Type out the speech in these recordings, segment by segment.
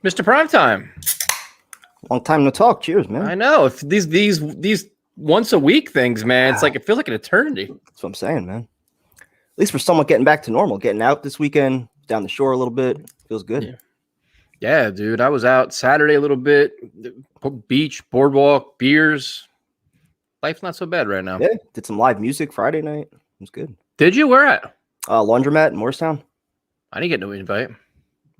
Mr. Primetime. Long time no talk. Cheers, man. I know. If these once a week things, man, it's like it feels like an eternity. That's what I'm saying, man. At least we're somewhat getting back to normal. Getting out this weekend, down the shore a little bit. Feels good. Yeah, dude. I was out Saturday a little bit. Beach, boardwalk, beers. Life's not so bad right now. Yeah, did some live music Friday night. It was good. Did you? Where at? Laundromat in Morristown. I didn't get no invite.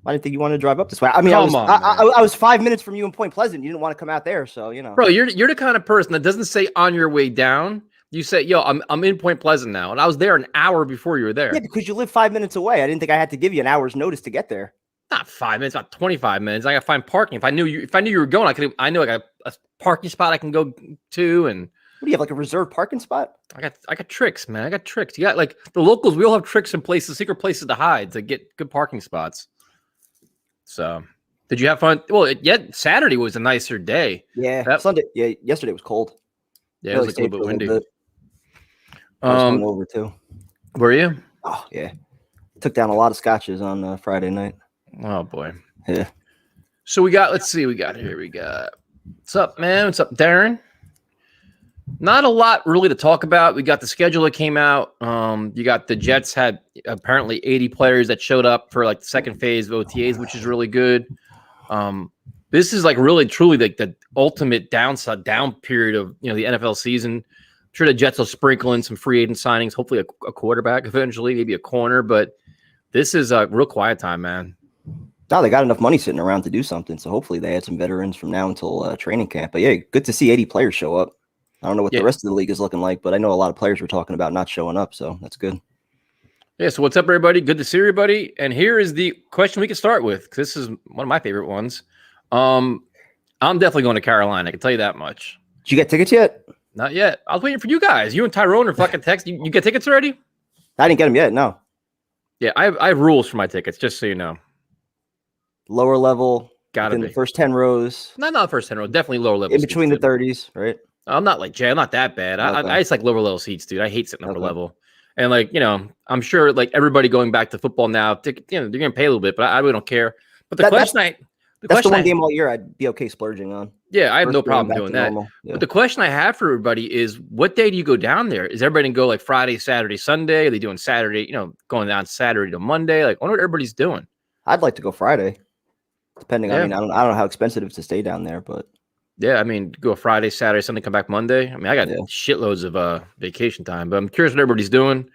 I didn't think you wanted to drive up this way. I mean, I was 5 minutes from you in Point Pleasant. You didn't want to come out there, so you know. Bro, you're the kind of person that doesn't say on your way down. You say, "Yo, I'm in Point Pleasant now," and I was there an hour before you were there. Yeah, because you live 5 minutes away. I didn't think I had to give you an hour's notice to get there. Not 5 minutes, about 25 minutes. I got to find parking. If I knew you were going, I know I got a parking spot I can go to. And what do you have, like a reserved parking spot? I got tricks, man. I got tricks. You got like the locals. We all have tricks and places, secret places to hide to get good parking spots. So, did you have fun? Well, Saturday was a nicer day. Yeah, Sunday. Yeah, yesterday was cold. Yeah, it was like a little bit windy. I was over too. Were you? Oh yeah, took down a lot of scotches on Friday night. Oh boy. Yeah. So let's see, we got what's up, man? What's up, Darren? Not a lot really to talk about. We got the schedule that came out. You got the Jets had apparently 80 players that showed up for like the second phase of OTAs, which is really good. This is like really truly like the ultimate down period of the NFL season. I'm sure the Jets will sprinkle in some free agent signings, hopefully a quarterback eventually, maybe a corner, but this is a real quiet time, man. No, they got enough money sitting around to do something, so hopefully they had some veterans from now until training camp. But yeah, good to see 80 players show up. I don't know what the rest of the league is looking like, but I know a lot of players were talking about not showing up, so that's good. Yeah, so what's up, everybody? Good to see everybody. And here is the question we can start with, because this is one of my favorite ones. I'm definitely going to Carolina. I can tell you that much. Did you get tickets yet? Not yet. I was waiting for you guys. You and Tyrone are fucking text. You get tickets already? I didn't get them yet, no. Yeah, I have rules for my tickets, just so you know. Lower level, in the first 10 rows. Not the first 10 rows, definitely lower level. In between the 30s, right? I'm not like Jay. I'm not that bad. Okay. I just like lower level seats, dude. I hate sitting upper level. And like, I'm sure like everybody going back to football now, they're going to pay a little bit, but I really don't care. But that's the one game all year I'd be okay splurging on. Yeah, I have no problem doing that. Yeah. But the question I have for everybody is, what day do you go down there? Is everybody going to go like Friday, Saturday, Sunday? Are they doing Saturday, going down Saturday to Monday? Like, I wonder what everybody's doing. I'd like to go Friday, depending. I mean, I don't know how expensive it is to stay down there, but. Yeah, I mean, go Friday, Saturday, Sunday, come back Monday. I mean, I got shitloads of vacation time, but I'm curious what everybody's doing.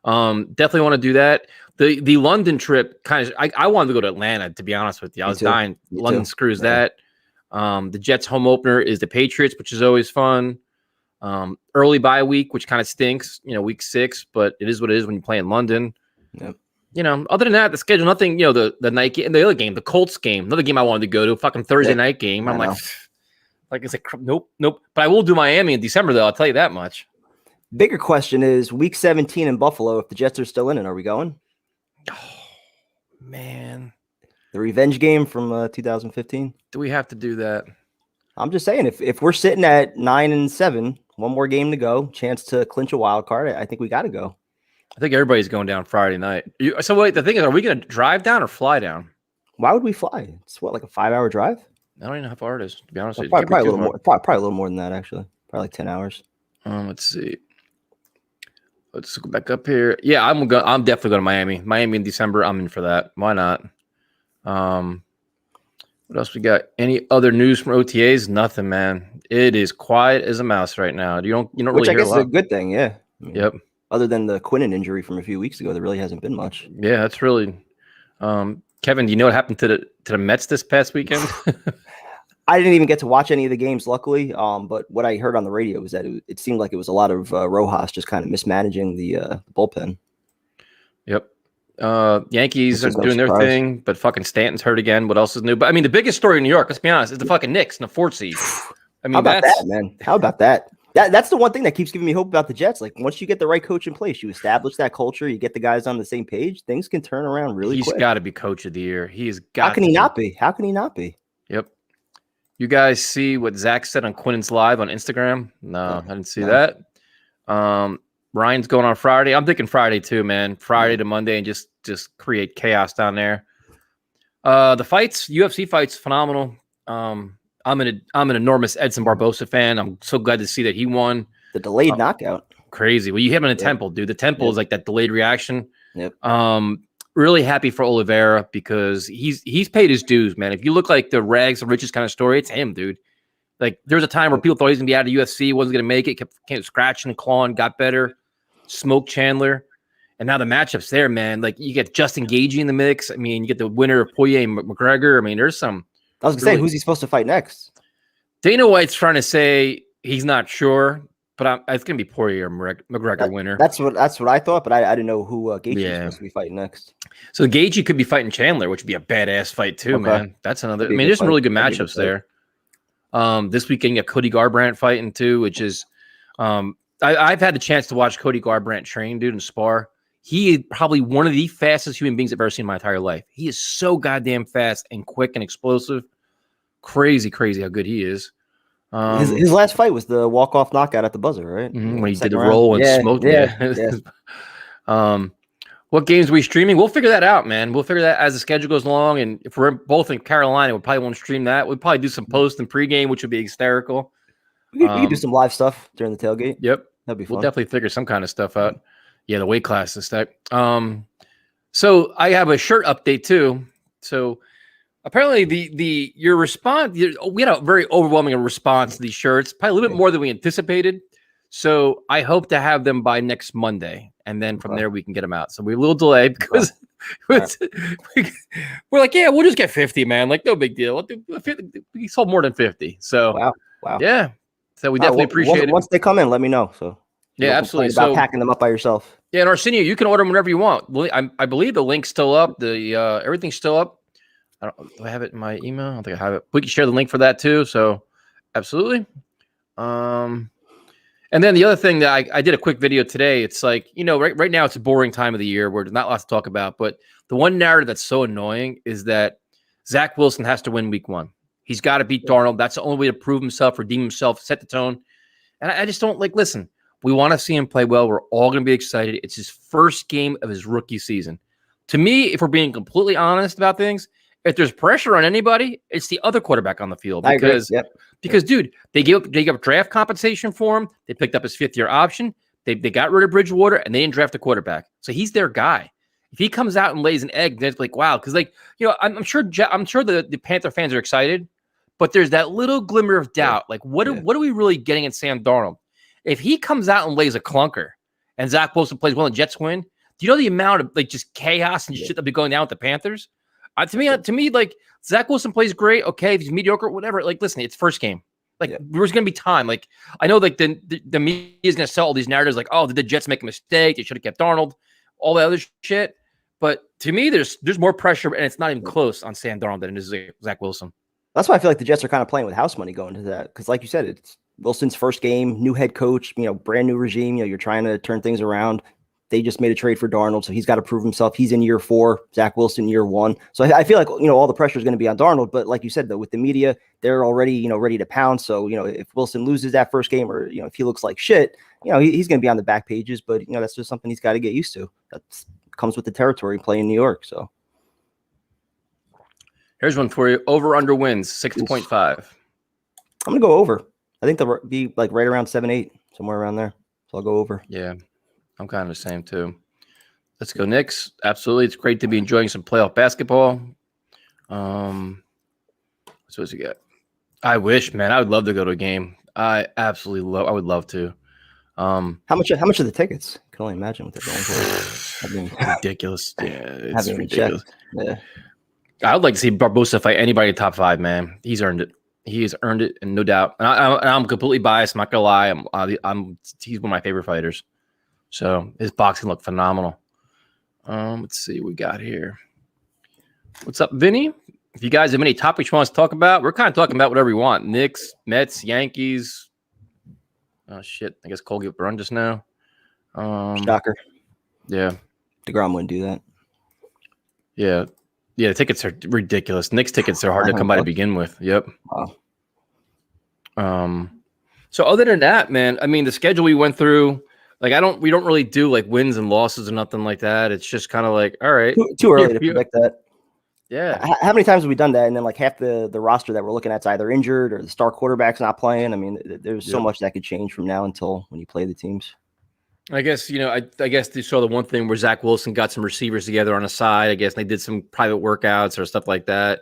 Definitely want to do that. The London trip I wanted to go to Atlanta, to be honest with you. I was dying. London screws that. The Jets home opener is the Patriots, which is always fun. Early bye week, which kind of stinks, week 6, but it is what it is when you play in London. Yep. Other than that, the schedule, nothing, the night game, the other game, the Colts game, another game I wanted to go to, fucking Thursday night game. I'm like, it's like, nope. But I will do Miami in December, though. I'll tell you that much. Bigger question is week 17 in Buffalo. If the Jets are still in it, are we going? Oh, man. The revenge game from 2015. Do we have to do that? I'm just saying, if we're sitting at 9-7, one more game to go, chance to clinch a wild card, I think we got to go. I think everybody's going down Friday night. So wait, the thing is, are we going to drive down or fly down? Why would we fly? It's like a 5-hour drive? I don't even know how far it is, to be honest with you. Probably a little more. Probably a little more than that, actually. Probably like 10 hours. Let's see. Let's go back up here. Yeah, I'm definitely going to Miami. Miami in December. I'm in for that. Why not? What else we got? Any other news from OTAs? Nothing, man. It is quiet as a mouse right now. You don't really Which I hear guess a lot. Is a good thing, yeah. Yep. Other than the Quinnen injury from a few weeks ago, there really hasn't been much. Yeah, that's really. Kevin, do you know what happened to the Mets this past weekend? I didn't even get to watch any of the games, luckily. But what I heard on the radio was that it seemed like it was a lot of Rojas just kind of mismanaging the bullpen. Yep. Yankees are doing their thing, but fucking Stanton's hurt again. What else is new? But I mean, the biggest story in New York, let's be honest, is the fucking Knicks and the 4th seed. I mean, how about that, man? How about that? That's the one thing that keeps giving me hope about the Jets. Like, once you get the right coach in place, you establish that culture, you get the guys on the same page, things can turn around really quick. He's got to be coach of the year. He's got. How can he not be? How can he not be? Yep. You guys see what Zach said on Quinnen's Live on Instagram? No, I didn't see that. Ryan's going on Friday. I'm thinking Friday too, man. Friday to Monday and just create chaos down there. The fights, UFC fights, phenomenal. I'm an enormous Edson Barbosa fan. I'm so glad to see that he won. The delayed knockout. Crazy. Well, you hit him in the temple, dude. The temple is like that delayed reaction. Yep. Really happy for Oliveira because he's paid his dues, man. If you look like the rags to riches kind of story, it's him, dude. Like there's a time where people thought he was gonna be out of UFC, wasn't gonna make it, kept scratching and clawing, got better, smoked Chandler, and now the matchup's there, man. Like you get Justin Gaethje in the mix. I mean, you get the winner of Poirier and McGregor. I mean, there's some. I was gonna say, who's he supposed to fight next? Dana White's trying to say he's not sure, but it's gonna be Poirier or McGregor winner. That's what I thought, but I didn't know who Gaethje was supposed to be fighting next. So Gaethje could be fighting Chandler, which would be a badass fight too, man. That's another. I mean, there's some really good matchups there. This weekend, you got Cody Garbrandt fighting too, which is, I've had the chance to watch Cody Garbrandt train, dude, and spar. He is probably one of the fastest human beings I've ever seen in my entire life. He is so goddamn fast and quick and explosive. Crazy how good he is. His last fight was the walk-off knockout at the buzzer, right? When he did the roll and smoked. Yeah. What games are we streaming? We'll figure that out, man. We'll figure that as the schedule goes along. And if we're both in Carolina, we probably won't stream that. We'll probably do some post and pregame, which would be hysterical. We can do some live stuff during the tailgate. Yep. That'd be fun. We'll definitely figure some kind of stuff out. Yeah, the weight class and stuff. So I have a shirt update too. So apparently your response, we had a very overwhelming response to these shirts, probably a little bit more than we anticipated. So I hope to have them by next Monday. And then from there, we can get them out. So we're a little delayed because we're like, yeah, we'll just get 50, man. Like, no big deal. We sold more than 50. So, wow. Yeah. So we definitely appreciate it. Once they come in, let me know. So, yeah, absolutely. About packing them up by yourself. Yeah. And Arsenio, you can order them whenever you want. I believe the link's still up. Everything's still up. Do I have it in my email? I don't think I have it. We can share the link for that too. So, absolutely. And then the other thing that I did a quick video today, it's like, right now it's a boring time of the year where there's not lots to talk about, but the one narrative that's so annoying is that Zach Wilson has to win week 1. He's got to beat Darnold. That's the only way to prove himself, redeem himself, set the tone. And I just don't listen, we want to see him play well. We're all going to be excited. It's his first game of his rookie season. To me, if we're being completely honest about things, if there's pressure on anybody, it's the other quarterback on the field. Because, dude, they gave up draft compensation for him. They picked up his 5th-year option. They got rid of Bridgewater, and they didn't draft a quarterback. So he's their guy. If he comes out and lays an egg, then it's like, wow. Because, I'm sure the Panther fans are excited, but there's that little glimmer of doubt. Like, what are we really getting in Sam Darnold? If he comes out and lays a clunker, and Zach Wilson plays well and Jets win, do you know the amount of just chaos and shit that'll be going down with the Panthers? To me, Zach Wilson plays great. Okay, if he's mediocre, whatever. Listen, it's first game. There's going to be time. I know, the media is going to sell all these narratives. Oh, did the Jets make a mistake? They should have kept Darnold. All that other shit. But to me, there's more pressure, and it's not even close on Sam Darnold than it is Zach Wilson. That's why I feel like the Jets are kind of playing with house money going into that. Because, like you said, it's Wilson's first game, new head coach, brand new regime. You're trying to turn things around. They just made a trade for Darnold, so he's got to prove himself. He's in year 4, Zach Wilson year 1. So I feel like, all the pressure is going to be on Darnold. But like you said, though, with the media, they're already, ready to pound. So, if Wilson loses that first game or, if he looks like shit, he's going to be on the back pages. But, that's just something he's got to get used to. That comes with the territory playing in New York. So here's one for you. Over under wins, 6.5. I'm going to go over. I think they'll be right around 7-8, somewhere around there. So I'll go over. Yeah. I'm kind of the same too. Let's go Knicks. Absolutely. It's great to be enjoying some playoff basketball. What's supposed to get? I wish, man. I would love to go to a game. I would love to. How much are the tickets? I can only imagine what they're going for. Ridiculous. Yeah, it's ridiculous. Yeah. I would like to see Barbosa fight anybody in top 5, man. He's earned it. He has earned it, and no doubt. And I'm completely biased. I'm not gonna lie. He's one of my favorite fighters. So his boxing looked phenomenal. Let's see what we got here. What's up, Vinny? If you guys have any topics you want us to talk about, we're kind of talking about whatever you want. Knicks, Mets, Yankees. Oh, shit. I guess Cole get run just now. Shocker. Yeah. DeGrom wouldn't do that. Yeah. Yeah, the tickets are ridiculous. Knicks tickets are hard to come by to begin with. Yep. Wow. So other than that, man, I mean, the schedule we went through, we don't really do wins and losses or nothing like that. It's just kind of all right. Too early to predict that. Yeah. How many times have we done that? And then like half the roster that we're looking at is either injured or the star quarterback's not playing. I mean, there's so much that could change from now until when you play the teams. I guess, I guess they saw the one thing where Zach Wilson got some receivers together on the side. I guess they did some private workouts or stuff like that.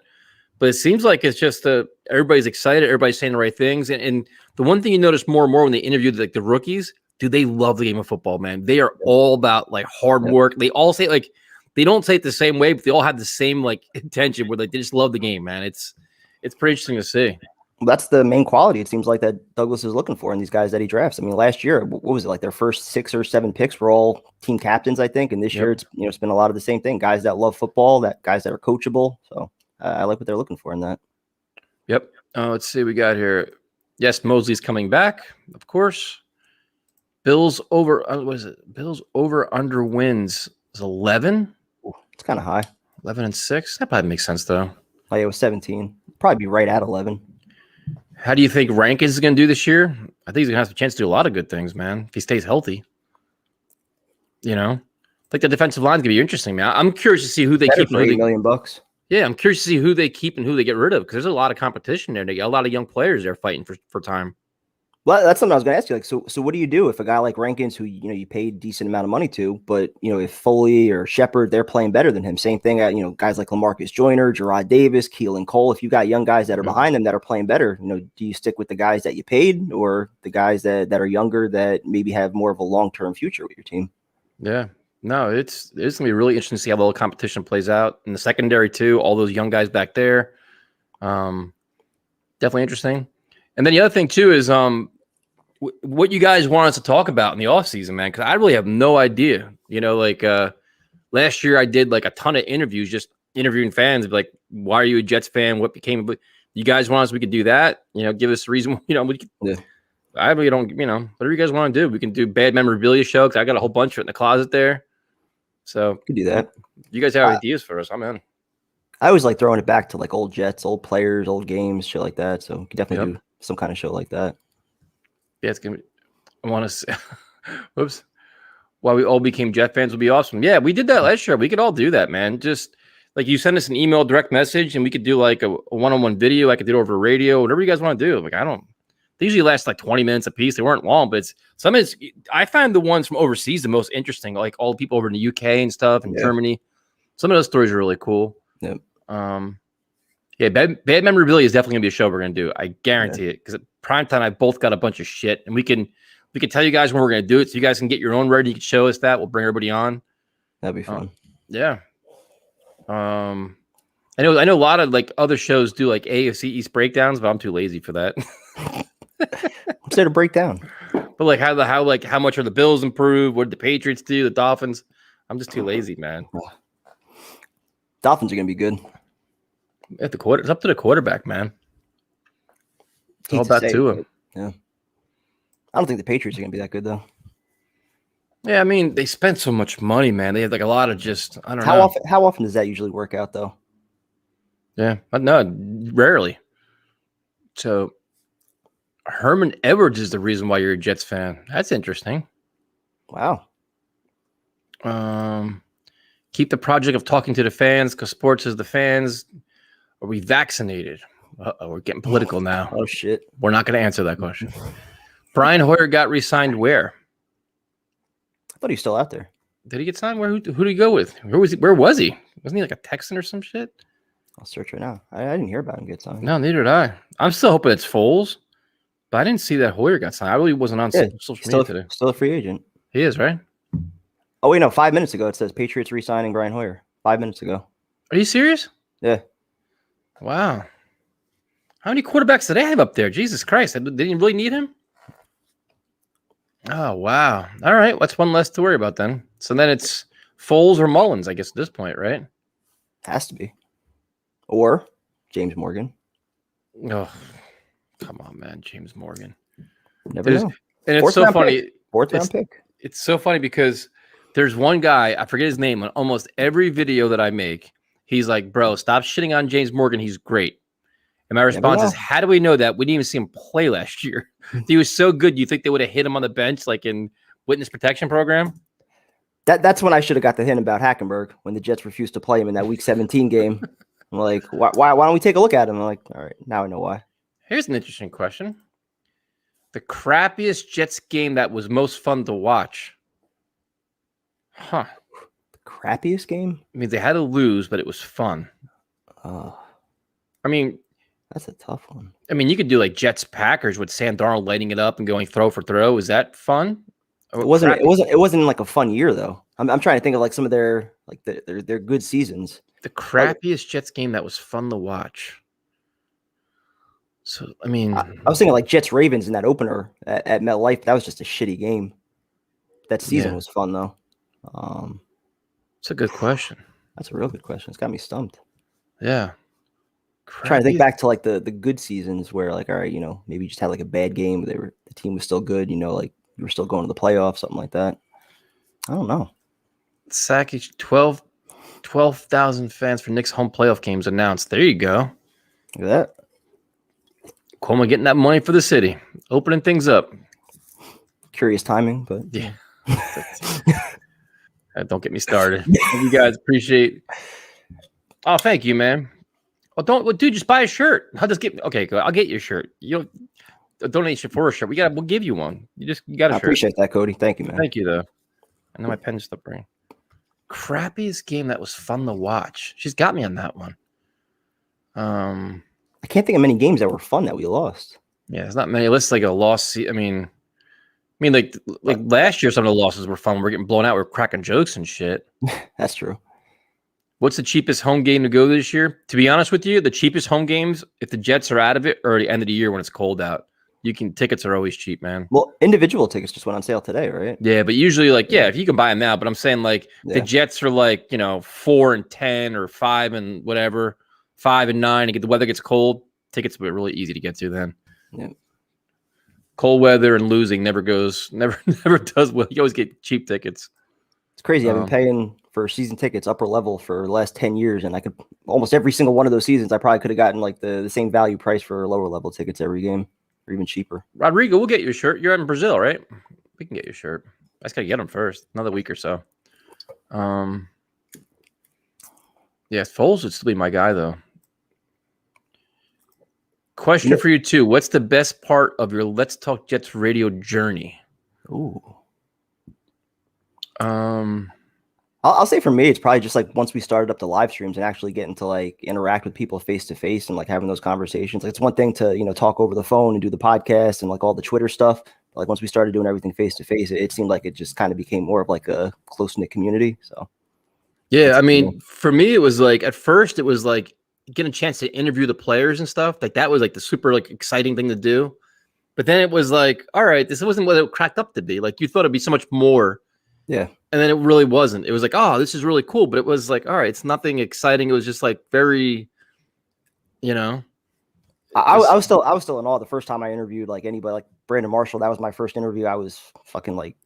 But it seems like it's just everybody's excited. Everybody's saying the right things. And the one thing you notice more and more when they interviewed like the rookies, dude, they love the game of football, man. They are all about like hard work. They all say like, they don't say it the same way, but they all have the same like intention where they just love the game, man. It's pretty interesting to see. Well, that's the main quality it seems like that Douglas is looking for in these guys that he drafts. I mean, last year, what was it like? Their first 6 or 7 picks were all team captains, I think. And this year, it's been a lot of the same thing. Guys that love football, guys that are coachable. So I like what they're looking for in that. Yep. Let's see what we got here. Yes, Mosley's coming back, of course. Bills over. What is it? Bills over under wins is 11. It's kind of high. 11-6. That probably makes sense though. Oh, yeah, it was 17. Probably be right at 11. How do you think Rankins is going to do this year? I think he's going to have a chance to do a lot of good things, man, if he stays healthy. I think the defensive line is going to be interesting, man. I'm curious to see who they keep. For $8 million. Yeah, I'm curious to see who they keep and who they get rid of because there's a lot of competition there. They got a lot of young players there fighting for time. Well, that's something I was going to ask you. Like, so what do you do if a guy like Rankins, who you paid a decent amount of money to, but if Foley or Shepard, they're playing better than him? Same thing at guys like LaMarcus Joyner, Gerard Davis, Keelan Cole. If you got young guys that are behind them that are playing better, do you stick with the guys that you paid or the guys that are younger that maybe have more of a long-term future with your team? Yeah, no, it's going to be really interesting to see how the whole competition plays out in the secondary too. All those young guys back there, definitely interesting. And then the other thing too is what you guys want us to talk about in the offseason, man, because I really have no idea. Last year I did like a ton of interviews, just interviewing fans, like, why are you a Jets fan? What became of you guys want us? We could do that. Give us a reason. We could, I really don't. Whatever you guys want to do, we can do bad memorabilia show because I got a whole bunch of it in the closet there. So could do that. You guys have ideas for us? I'm in. I always like throwing it back to like old Jets, old players, old games, shit like that. So we could definitely do some kind of show like that. Yeah, it's gonna be. I want to say, whoops. Why we all became Jet fans would be awesome. Yeah, we did that last year. We could all do that, man. Just like you send us an email, direct message, and we could do like a one-on-one video. I could do it over radio, whatever you guys want to do. Like they usually last like 20 minutes a piece. They weren't long, but I find the ones from overseas the most interesting. Like all the people over in the UK and stuff and Germany. Some of those stories are really cool. Yep. Yeah, bad memorabilia is definitely gonna be a show we're gonna do. I guarantee it because at primetime I both got a bunch of shit, and we can tell you guys when we're gonna do it, so you guys can get your own ready. You can show us that. We'll bring everybody on. That'd be fun. Yeah. I know a lot of like other shows do like AFC East breakdowns, but I'm too lazy for that. What's there to break down? But like how much are the Bills improved? What did the Patriots do? The Dolphins? I'm just too lazy, man. Dolphins are gonna be good. At the quarter, it's up to the quarterback, man. It's all about Tua. Yeah. I don't think the Patriots are gonna be that good though. Yeah, I mean, they spent so much money, man. They have like a lot of just I don't know. How often does that usually work out though? Yeah, but no, rarely. So Herman Edwards is the reason why you're a Jets fan. That's interesting. Wow. Keep the project of talking to the fans because sports is the fans. Are we vaccinated? Uh-oh, we're getting political now. Oh, shit. We're not going to answer that question. Brian Hoyer got re-signed where? I thought he was still out there. Did he get signed? Who did he go with? Where was he? Wasn't he like a Texan or some shit? I'll search right now. I didn't hear about him get signed. No, neither did I. I'm still hoping it's Foles, but I didn't see that Hoyer got signed. I really wasn't on social media today. Still a free agent. He is, right? Oh, wait, no. 5 minutes ago, it says Patriots re-signing Brian Hoyer. 5 minutes ago. Are you serious? Yeah. Wow. How many quarterbacks do they have up there? Jesus Christ. They didn't really need him? Oh, wow. All right. That's one less to worry about then. So then it's Foles or Mullins, I guess, at this point, right? Has to be. Or James Morgan. Oh, come on, man. James Morgan. Never know. And it's so funny. Fourth round pick. It's so funny because there's one guy, I forget his name, on almost every video that I make. He's like, bro, stop shitting on James Morgan. He's great. And my response is, how do we know that? We didn't even see him play last year. He was so good. You think they would have hit him on the bench like in witness protection program? That's when I should have got the hint about Hackenberg when the Jets refused to play him in that Week 17 game. I'm like, why don't we take a look at him? I'm like, all right, now I know why. Here's an interesting question. The crappiest Jets game that was most fun to watch. Huh. The crappiest game? I mean, they had to lose, but it was fun. I mean, that's a tough one. I mean, you could do like Jets Packers with Sam Darnold lighting it up and going throw for throw. Is that fun? It wasn't like a fun year though. I'm trying to think of like some of their good seasons. The crappiest Jets game that was fun to watch. So I mean, I was thinking like Jets Ravens in that opener at MetLife. That was just a shitty game. That season was fun though. It's a good question. That's a real good question. It's got me stumped. Yeah. Trying to think back to like the good seasons where like, all right, you know, maybe you just had like a bad game. The team was still good, you know, like you were still going to the playoffs, something like that. I don't know. Sackage 12,000 fans for Knicks home playoff games announced. There you go. Look at that. Cuomo getting that money for the city, opening things up. Curious timing, but yeah. Don't get me started. You guys appreciate. Oh, thank you, man. Well, dude, just buy a shirt. I'll just get. Okay, go. I'll get you a shirt. You don't donation for a shirt. We'll give you one. You got a shirt. I appreciate that, Cody. Thank you, man. Thank you, though. I know my pen's stopped ringing. Crappiest game that was fun to watch. She's got me on that one. I can't think of many games that were fun that we lost. Yeah, there's not many. Let's like a loss. I mean, like last year, some of the losses were fun. We're getting blown out. We're cracking jokes and shit. That's true. What's the cheapest home game to go this year? To be honest with you, the cheapest home games, if the Jets are out of it, or the end of the year when it's cold out, tickets are always cheap, man. Well, individual tickets just went on sale today, right? Yeah, but usually if you can buy them now, but I'm saying the Jets are 4-10 or 5 and whatever, 5 and 9, and the weather gets cold, tickets are really easy to get to then. Yeah. Cold weather and losing never does well. You always get cheap tickets. It's crazy. I've been paying for season tickets upper level for the last 10 years, and I could almost every single one of those seasons, I probably could have gotten like the same value price for lower level tickets every game, or even cheaper. Rodrigo, we'll get you a shirt. You're in Brazil, right? We can get you a shirt. I just gotta get them first. Another week or so. Yeah, Foles would still be my guy though. Question for you too. What's the best part of your Let's Talk Jets radio journey? Ooh. I'll say for me, it's probably just like once we started up the live streams and actually getting to like interact with people face to face and like having those conversations. Like it's one thing to, you know, talk over the phone and do the podcast and like all the Twitter stuff. But like once we started doing everything face to face, it seemed like it just kind of became more of like a close knit community. So yeah, I mean, for me, it was like at first it was like getting a chance to interview the players and stuff. Like that was like the super like exciting thing to do. But then it was like, all right, this wasn't what it cracked up to be. Like you thought it'd be so much more. Yeah. And then it really wasn't. It was like, oh, this is really cool. But it was like, all right, it's nothing exciting. It was just like very, you know. I was still in awe the first time I interviewed like anybody, like Brandon Marshall. That was my first interview. I was fucking like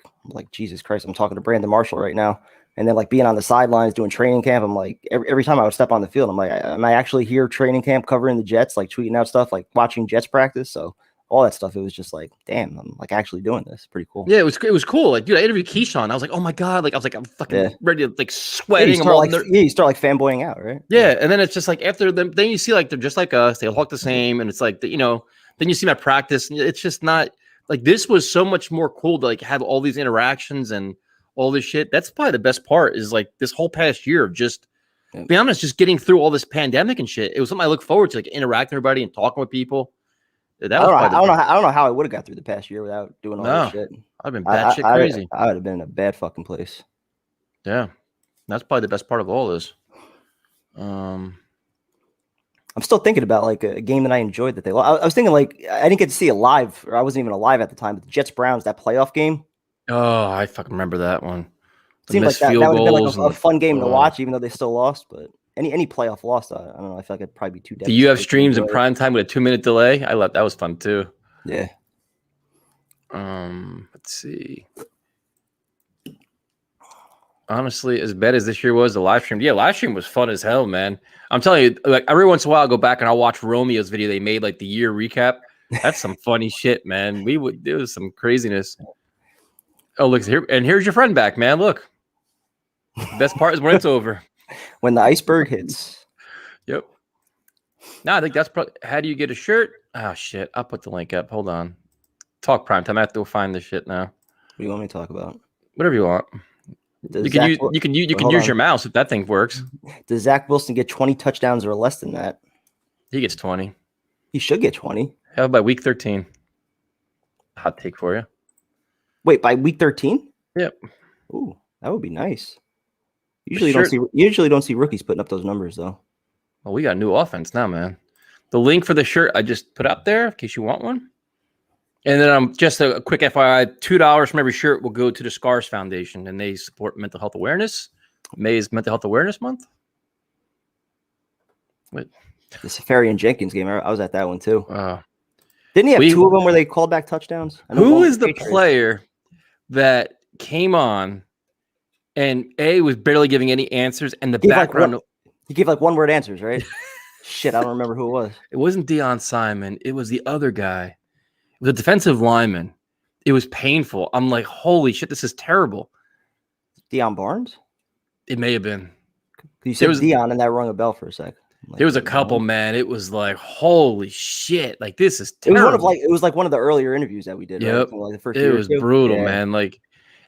Jesus Christ, I'm talking to Brandon Marshall right now. And then like being on the sidelines doing training camp, I'm like every time I would step on the field, I'm like, am I actually here training camp covering the Jets, like tweeting out stuff, like watching Jets practice? So all that stuff, it was just like, damn, I'm like actually doing this. Pretty cool. Yeah, it was cool. Like, dude, I interviewed Keyshawn. I was like, oh my god, like I'm fucking ready to like sweating. You start like fanboying out, right? Yeah, and then it's just like after them, then you see like they're just like us. They all look the same, and it's like you know. Then you see my practice, and it's just not like this was so much more cool to like have all these interactions and all this shit. That's probably the best part is like this whole past year of just, to be honest, just getting through all this pandemic and shit. It was something I look forward to, like interacting with everybody and talking with people. I don't know how I would have got through the past year without doing all this shit. I've been batshit crazy. I would have been in a bad fucking place. Yeah, that's probably the best part of all this. I'm still thinking about like a game that I enjoyed that they lost. I was thinking like I didn't get to see it live, or I wasn't even alive at the time. But the Jets Browns, that playoff game. Oh, I fucking remember that one. Seemed like that would have been like a fun game to watch, even though they still lost. But any playoff loss, I don't know. I feel like it'd probably be too. Do you have streams in prime time with a 2-minute delay? I love that. Was fun too. Yeah. Let's see. Honestly, as bad as this year was, the live stream was fun as hell, man. I'm telling you, like every once in a while, I'll go back and I'll watch Romeo's video. They made like the year recap. That's some funny shit, man. There was some craziness. Oh, look here, and here's your friend back, man. Look, best part is when it's over. When the iceberg hits. Yep. No, I think that's probably. How do you get a shirt? Oh shit! I'll put the link up. Hold on. Talk prime time. I have to go find this shit now. What do you want me to talk about? Whatever you want. You can use your mouse if that thing works. Does Zach Wilson get 20 touchdowns or less than that? He gets 20. He should get 20. How about week 13? Hot take for you. Wait, by week 13? Yep. Ooh, that would be nice. Usually don't see rookies putting up those numbers though. Well, we got a new offense now, man. The link for the shirt I just put up there in case you want one. And then just a quick FYI, $2 from every shirt will go to the Scars Foundation, and they support mental health awareness. May is Mental Health Awareness Month. The Safarian Jenkins game, I was at that one too. Didn't he have two of them where they called back touchdowns? Who is the player that came on and was barely giving any answers, and the background? He gave like one-word answers, right? Shit, I don't remember who it was. It wasn't Deion Simon. It was the other guy. The defensive lineman. It was painful. I'm like, holy shit, this is terrible. Deion Barnes? It may have been. You said Deion, and that rung a bell for a sec. Like, there was a couple, man. It was like, holy shit. Like, this is terrible. It was like one of the earlier interviews that we did. Yep. Right? Like the first it was brutal, man. Like,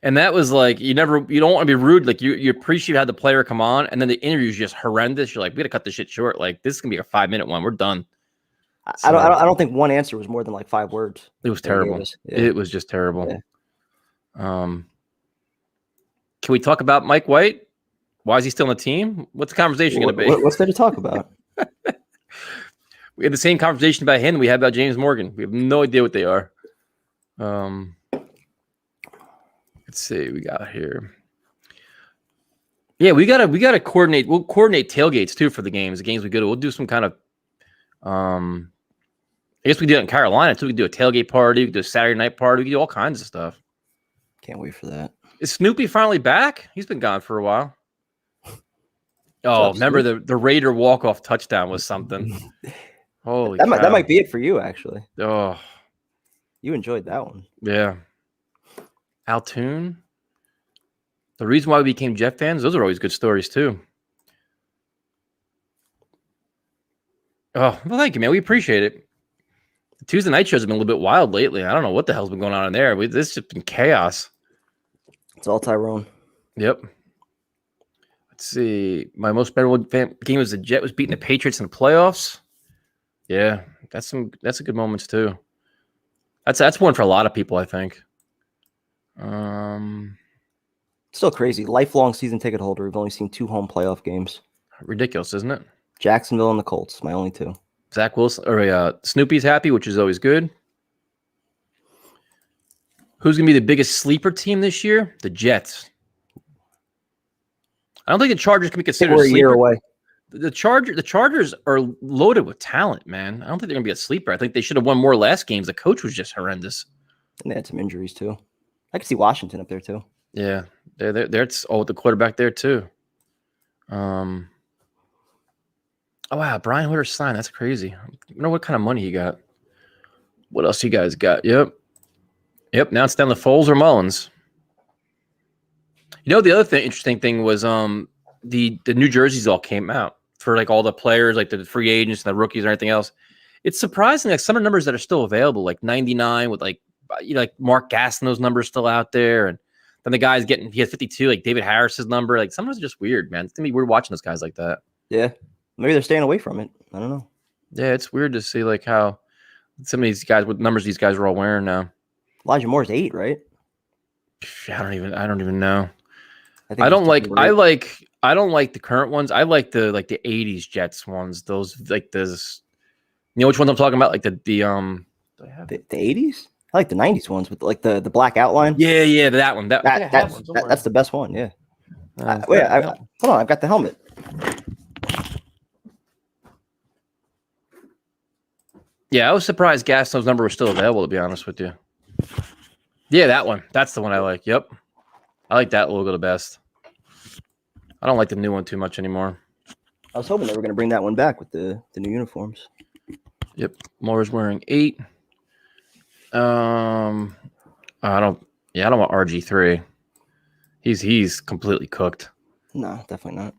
and that was like, you don't want to be rude. Like, you appreciate how the player come on, and then the interview is just horrendous. You're like, we got to cut this shit short. Like, this is going to be a 5-minute one. We're done. I don't think one answer was more than like 5 words. It was terrible. Yeah. It was just terrible. Yeah. Can we talk about Mike White? Why is he still on the team? What's the conversation going to be? What's there to talk about? We had the same conversation about him we had about James Morgan. We have no idea what they are. Let's see. We got here. Yeah, we gotta coordinate. We'll coordinate tailgates too for the games. The games we go to. We'll do some kind of. I guess we do it in Carolina too. We can do a tailgate party. We can do a Saturday night party. We can do all kinds of stuff. Can't wait for that. Is Snoopy finally back? He's been gone for a while. Oh, remember the Raider walk-off touchdown was something. Holy cow. That might be it for you, actually. Oh. You enjoyed that one. Yeah. Altoon. The reason why we became Jet fans, those are always good stories, too. Oh, well, thank you, man. We appreciate it. The Tuesday night shows have been a little bit wild lately. I don't know what the hell's been going on in there. This has been chaos. It's all Tyrone. Yep. Let's see. My most memorable game was the Jet was beating the Patriots in the playoffs. Yeah, that's a good moments too. That's one for a lot of people, I think. Still crazy. Lifelong season ticket holder. We've only seen 2 home playoff games. Ridiculous, isn't it? Jacksonville and the Colts. My only 2. Zach Wilson or Snoopy's happy, which is always good. Who's going to be the biggest sleeper team this year? The Jets. I don't think the Chargers can be considered a year away. The Chargers are loaded with talent, man. I don't think they're going to be a sleeper. I think they should have won more last games. The coach was just horrendous. And they had some injuries, too. I could see Washington up there, too. Yeah. They're the quarterback there, too. Oh, wow. Brian Hoyer signed. That's crazy. I don't know what kind of money he got. What else you guys got? Yep. Now it's down to Foles or Mullins. You know, the other interesting thing was the New Jerseys all came out for like all the players, like the free agents and the rookies and everything else. It's surprising, like some of the numbers that are still available, like 99 with like Mark Gastineau's numbers still out there, and then the guy's he has 52, like David Harris's number. Like some of it's just weird, man. It's gonna be weird watching those guys like that. Yeah, maybe they're staying away from it. I don't know. Yeah, it's weird to see like how some of these guys, what numbers these guys are all wearing now. Elijah Moore's 8, right? I don't even know. I don't like the current ones. I like the 80s Jets ones. Those like this. You know which ones I'm talking about? Like the 80s? I like the 90s ones with like the black outline. Yeah, that one. That's the best one. Yeah. Wait, hold on. I've got the helmet. Yeah, I was surprised Gastineau's number was still available, to be honest with you. Yeah, that one. That's the one I like. Yep. I like that logo the best. I don't like the new one too much anymore. I was hoping they were going to bring that one back with the new uniforms. Yep. Moore's wearing 8. I don't want RG3. He's completely cooked. No, definitely not.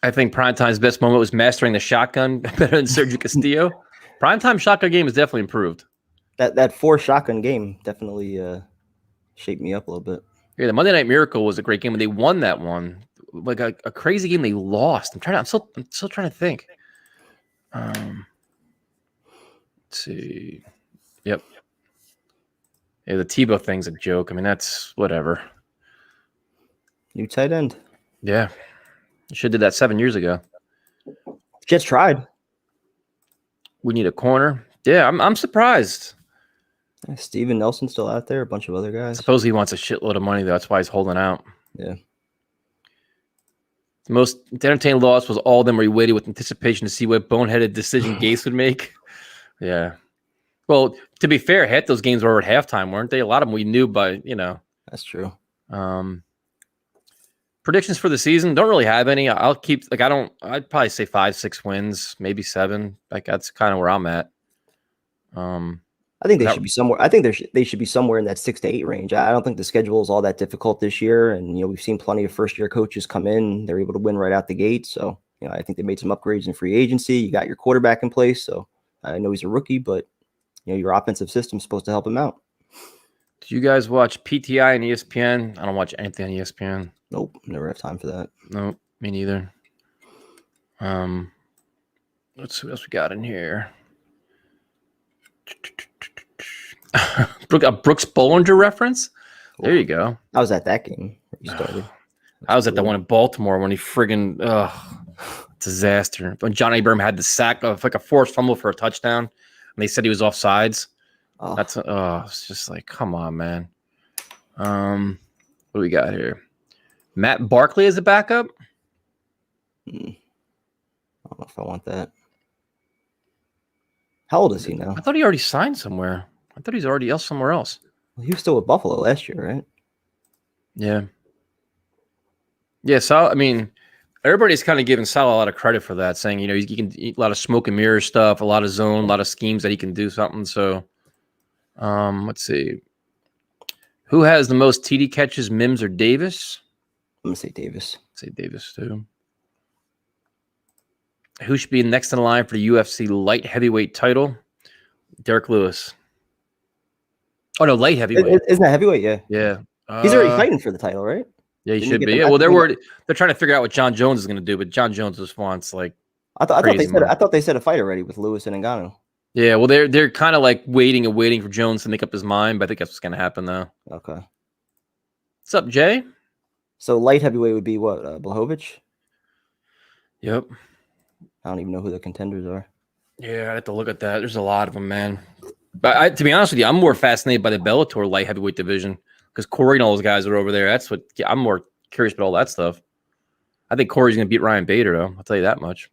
I think Primetime's best moment was mastering the shotgun better than Sergio Castillo. Primetime shotgun game has definitely improved. That 4 shotgun game definitely shaped me up a little bit. Yeah, the Monday Night Miracle was a great game when they won that one. Like a crazy game they lost. I'm still trying to think. Let's see. Yep. Yeah, the Tebow thing's a joke. I mean, that's whatever. New tight end. Yeah. You should have did that 7 years ago. Jets tried. We need a corner. Yeah, I'm surprised. Yeah, Steven Nelson still out there, a bunch of other guys. I suppose he wants a shitload of money, though. That's why he's holding out. Yeah. The most entertaining loss was all of them where he waited with anticipation to see what boneheaded decision Gase would make. Yeah. Well, to be fair, half those games were at halftime, weren't they? A lot of them we knew by, That's true. Predictions for the season, don't really have any. I'll keep, I'd probably say 5-6 wins, maybe 7. Like, that's kind of where I'm at. I think they should be somewhere. I think they should be somewhere in that 6 to 8 range. I don't think the schedule is all that difficult this year, and we've seen plenty of first-year coaches come in. They're able to win right out the gate. So I think they made some upgrades in free agency. You got your quarterback in place, so I know he's a rookie, but your offensive system is supposed to help him out. Did you guys watch PTI and ESPN? I don't watch anything on ESPN. Nope, never have time for that. Nope, me neither. Let's see what else we got in here. A Brooks Bollinger reference? There you go. I was at that game where you started. I was at the one in Baltimore when he friggin' disaster. When Johnny Berm had the sack of like a forced fumble for a touchdown, and they said he was offsides. Oh. It's just like, come on, man. What do we got here? Matt Barkley as a backup? I don't know if I want that. How old is he now? I thought he already signed somewhere. I thought he's already somewhere else. Well, he was still with Buffalo last year, right? Yeah. Yeah, so, I mean, everybody's kind of giving Sal a lot of credit for that, saying, he can eat a lot of smoke and mirror stuff, a lot of zone, a lot of schemes that he can do something. So, let's see. Who has the most TD catches, Mims or Davis? I'm going to say Davis. Say Davis, too. Who should be next in line for the UFC light heavyweight title? Derek Lewis. Oh, no, light heavyweight. Isn't that heavyweight? Yeah. Yeah. He's already fighting for the title, right? Yeah, he should be. Yeah, well, they're trying to figure out what John Jones is going to do, but John Jones just wants I thought they said a fight already with Lewis and Ngannou. Yeah, well, they're kind of like waiting for Jones to make up his mind, but I think that's what's going to happen though. Okay. What's up, Jay? So light heavyweight would be what? Blachowicz? Yep. I don't even know who the contenders are. Yeah, I have to look at that. There's a lot of them, man. But to be honest with you, I'm more fascinated by the Bellator light heavyweight division because Corey and all those guys are over there. That's what I'm more curious about all that stuff. I think Corey's going to beat Ryan Bader, though. I'll tell you that much.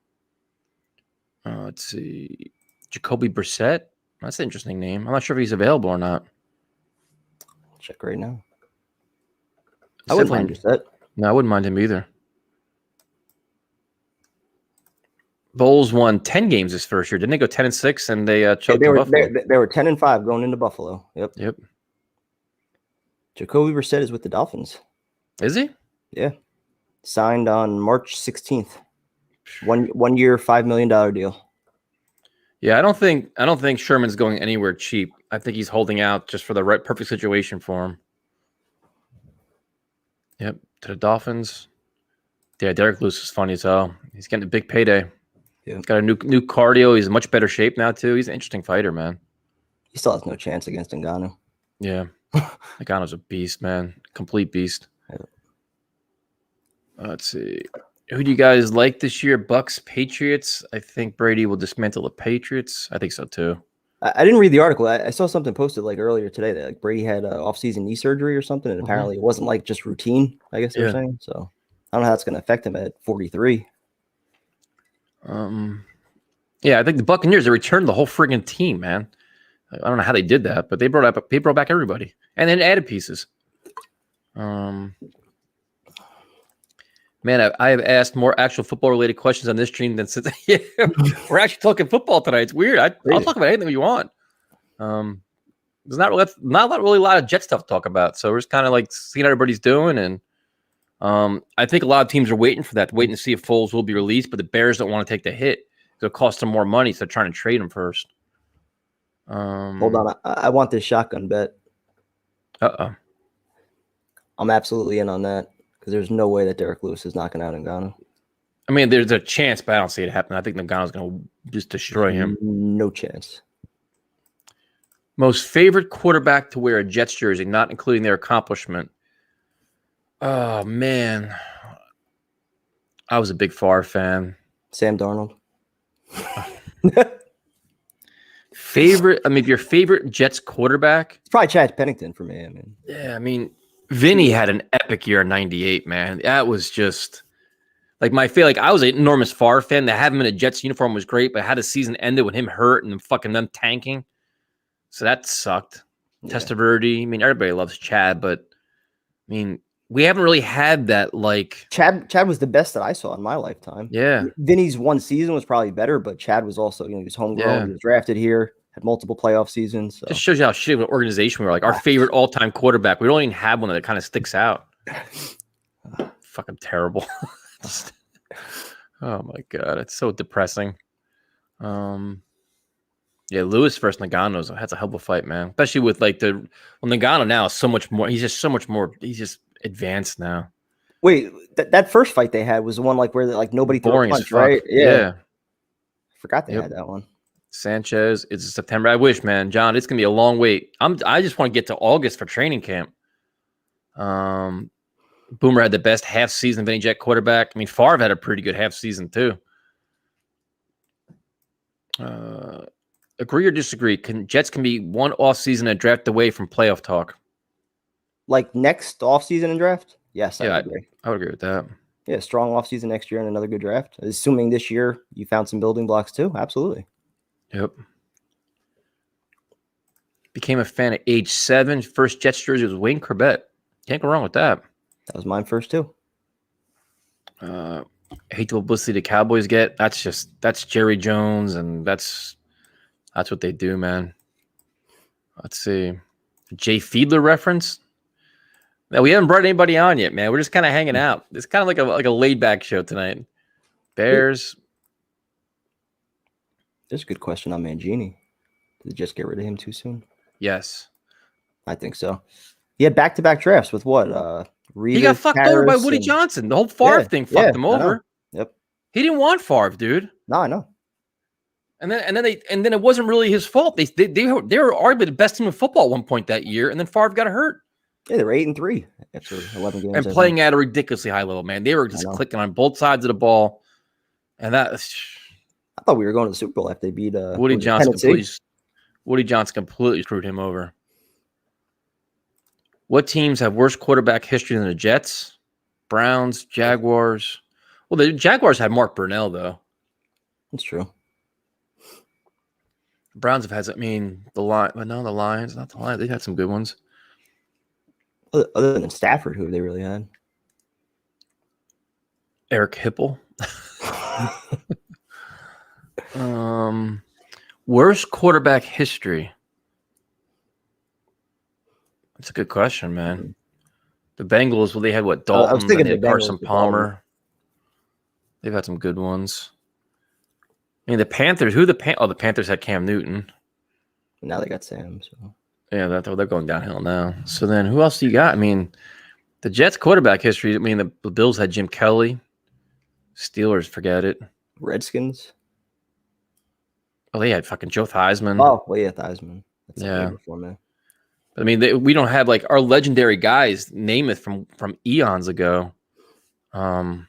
Let's see. Jacoby Brissette. That's an interesting name. I'm not sure if he's available or not. I'll check right now. I wouldn't mind Brissette. No, I wouldn't mind him either. Bulls won 10 games this first year. Didn't they go 10-6 and they choked Buffalo? They were 10-5 going into Buffalo. Yep. Jacoby Brissette is with the Dolphins. Is he? Yeah. Signed on March 16th. 1 year, $5 million deal. Yeah, I don't think Sherman's going anywhere cheap. I think he's holding out just for the right perfect situation for him. Yep, to the Dolphins. Yeah, Derek Lewis is funny as hell. He's getting a big payday. Yeah. He's got a new cardio. He's in much better shape now, too. He's an interesting fighter, man. He still has no chance against Ngannou. Yeah. Ngannou's a beast, man. Complete beast. Yeah. Let's see. Who do you guys like this year? Bucks, Patriots? I think Brady will dismantle the Patriots. I think so, too. I didn't read the article. I saw something posted earlier today that Brady had off-season knee surgery or something, and apparently it wasn't just routine, I guess they're saying. So I don't know how it's going to affect him at 43. Yeah, I think the Buccaneers, they returned the whole friggin' team, man. I don't know how they did that, but they brought back everybody and then added pieces. Man, I have asked more actual football related questions on this stream than since we're actually talking football tonight. It's weird. I'll talk about anything you want. There's not really a lot of Jet stuff to talk about, so we're just kind of seeing what everybody's doing and I think a lot of teams are waiting for that, waiting to see if Foles will be released, but the Bears don't want to take the hit. It'll cost them more money, so they're trying to trade him first. Hold on. I want this shotgun bet. Uh-oh. I'm absolutely in on that because there's no way that Derek Lewis is knocking out Ngannou. I mean, there's a chance, but I don't see it happen. I think Ngannou's going to just destroy him. No chance. Most favorite quarterback to wear a Jets jersey, not including their accomplishment. Oh, man. I was a big Favre fan. Sam Darnold. Favorite? I mean, your favorite Jets quarterback? It's probably Chad Pennington for me. I mean, yeah, I mean, Vinny had an epic year in '98, man. That was just like my feel. Like I was an enormous Favre fan. To have him in a Jets uniform was great, but how the season ended with him hurt and fucking them tanking, so that sucked. Yeah. Testaverde. I mean, everybody loves Chad, but I mean, we haven't really had that. Like Chad was the best that I saw in my lifetime. Yeah, Vinny's one season was probably better, but Chad was also, he was homegrown. Yeah. He was drafted here. Had multiple playoff seasons. So. Just shows you how shitty of an organization we were. Like our favorite all-time quarterback, we don't even have one that kind of sticks out. Fucking terrible. Oh my god, it's so depressing. Yeah, Lewis versus Ngannou, that's a hell of a fight, man. Especially with like Ngannou now is so much more. He's just so much more. He's just advanced now. Wait, that first fight they had was the one like where like nobody threw a punch, right? Yeah. I forgot they had that one. Sanchez, it's September. I wish, man, John, it's gonna be a long wait. I just want to get to August for training camp. Boomer had the best half season of any Jet quarterback. I mean, Favre had a pretty good half season too. Agree or disagree? Jets can be one off season and draft away from playoff talk. Like next off season and draft? Yes, I would agree. I would agree with that. Yeah, strong off season next year and another good draft. Assuming this year you found some building blocks too. Absolutely. Yep. Became a fan at age 7. First Jets jersey was Wayne Corbett. Can't go wrong with that. That was mine first too. I hate the publicity the Cowboys get. That's Jerry Jones, and that's what they do, man. Let's see. Jay Fiedler reference. Now, we haven't brought anybody on yet, man. We're just kind of hanging out. It's kind of like a laid back show tonight. Bears. There's a good question on Mangini. Did they just get rid of him too soon? Yes. I think so. He had back-to-back drafts with what? Revis, he got fucked over by Woody Johnson. The whole Favre thing fucked him over. Yep. He didn't want Favre, dude. No, I know. And then it wasn't really his fault. They were arguably the best team in football at one point that year, and then Favre got hurt. Yeah, they were 8-3 after 11 games. And playing at a ridiculously high level, man. They were just clicking on both sides of the ball. And that I thought we were going to the Super Bowl after they beat Woody Johnson completely screwed him over. What teams have worse quarterback history than the Jets? Browns, Jaguars. Well, the Jaguars had Mark Brunell, though. That's true. The Browns have had, the Lions, not the Lions. They had some good ones. Other than Stafford, who have they really had? Eric Hipple. Worst quarterback history. That's a good question, man. The Bengals, well, they had what? Dalton. I was thinking they had Carson Palmer. Dalton. They've had some good ones. I mean, the Panthers. The Panthers had Cam Newton. Now they got Sam. So yeah, they're going downhill now. So then, who else do you got? I mean, the Jets quarterback history. I mean, the Bills had Jim Kelly. Steelers, forget it. Redskins. Oh, they had fucking Joe Theismann. Oh, well, yeah, Theismann. That's before, man. I mean, we don't have like our legendary guys, Namath from eons ago. What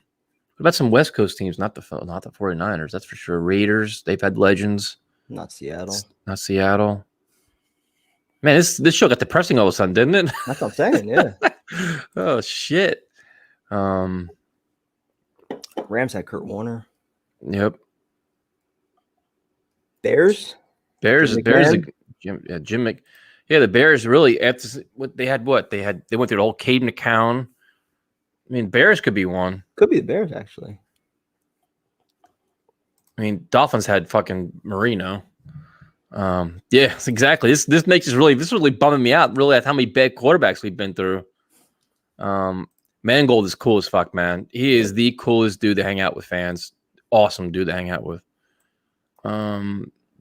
about some West Coast teams? Not the 49ers, that's for sure. Raiders, they've had legends. Not Seattle. Not Seattle. Man, this show got depressing all of a sudden, didn't it? That's what I'm saying, yeah. Oh shit. Rams had Kurt Warner. Yep. Bears. Jim Mc. Yeah, the Bears really after what they had. They went through the whole Cade McCown. I mean, Bears could be one. Could be the Bears actually. I mean, Dolphins had fucking Marino. Yeah, exactly. This makes us really. This is really bumming me out. Really, at how many bad quarterbacks we've been through. Mangold is cool as fuck, man. He is the coolest dude to hang out with fans. Awesome dude to hang out with.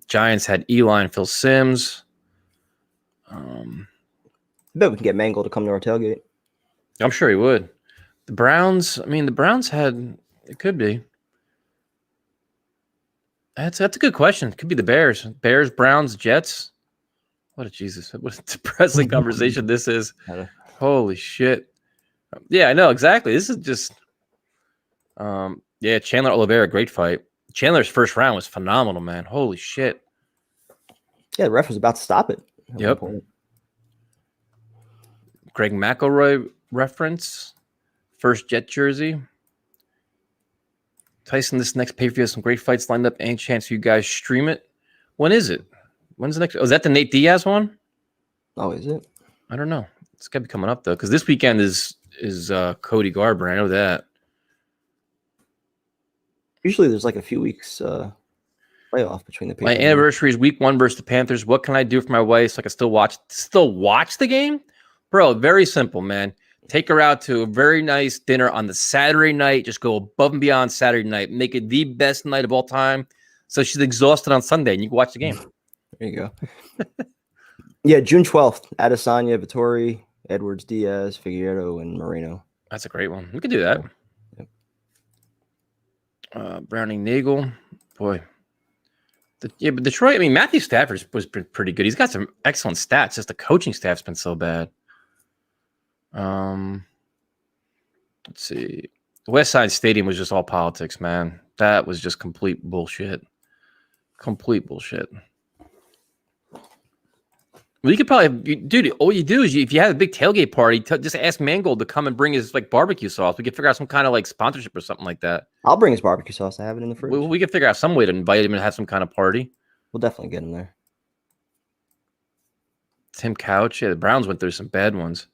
Giants had Eli and Phil Simms. Bet we can get Mangold to come to our tailgate. I'm sure he would. The Browns, the Browns had, it could be. That's a good question. It could be the Bears. Bears, Browns, Jets. What a Jesus. What a depressing conversation this is. Holy shit. Yeah, I know, exactly. This is just Chandler Oliveira, great fight. Chandler's first round was phenomenal, man. Holy shit. Yeah, the ref was about to stop it. Yep. Greg McElroy reference. First Jet jersey. Tyson, this next pay-per-view has some great fights lined up. Any chance you guys stream it? When is it? When's the next? Oh, is that the Nate Diaz one? Oh, is it? I don't know. It's got to be coming up, though, because this weekend is Cody Garber. I know that. Usually there's like a few weeks playoff between the My anniversary is week 1 versus the Panthers. What can I do for my wife so I can still watch the game? Bro, very simple, man. Take her out to a very nice dinner on the Saturday night. Just go above and beyond Saturday night. Make it the best night of all time. So she's exhausted on Sunday and you can watch the game. There you go. Yeah, June 12th. Adesanya, Vittori, Edwards, Diaz, Figueiredo, and Moreno. That's a great one. We could do that. Yep. Browning Nagel. Boy. But Detroit, Matthew Stafford was pretty good. He's got some excellent stats. Just the coaching staff's been so bad. Let's see. West Side Stadium was just all politics, man. That was just complete bullshit. Complete bullshit. Well, you could probably, dude, all you do is if you have a big tailgate party, just ask Mangold to come and bring his barbecue sauce. We could figure out some kind of sponsorship or something like that. I'll bring his barbecue sauce. I have it in the fridge. We could figure out some way to invite him and have some kind of party. We'll definitely get him there. Tim Couch. Yeah, the Browns went through some bad ones.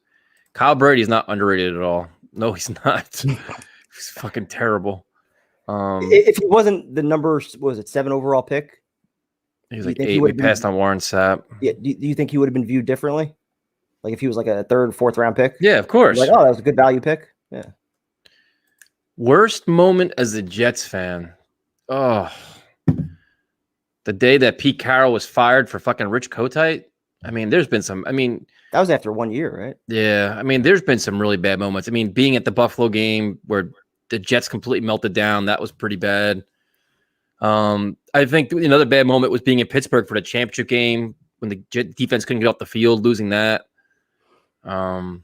Kyle Brady's not underrated at all. No, he's not. He's fucking terrible. If he wasn't the number, what was it, 7 overall pick? He was like 8. We passed on Warren Sapp. Yeah. Do you think he would have been viewed differently? Like if he was like a 3rd, 4th round pick? Yeah, of course. Like, oh, that was a good value pick. Yeah. Worst moment as a Jets fan. Oh, the day that Pete Carroll was fired for fucking Rich Kotite. There's been some. That was after 1 year, right? Yeah. There's been some really bad moments. Being at the Buffalo game where the Jets completely melted down, that was pretty bad. I think another bad moment was being in Pittsburgh for the championship game when the Jet defense couldn't get off the field, losing that. Then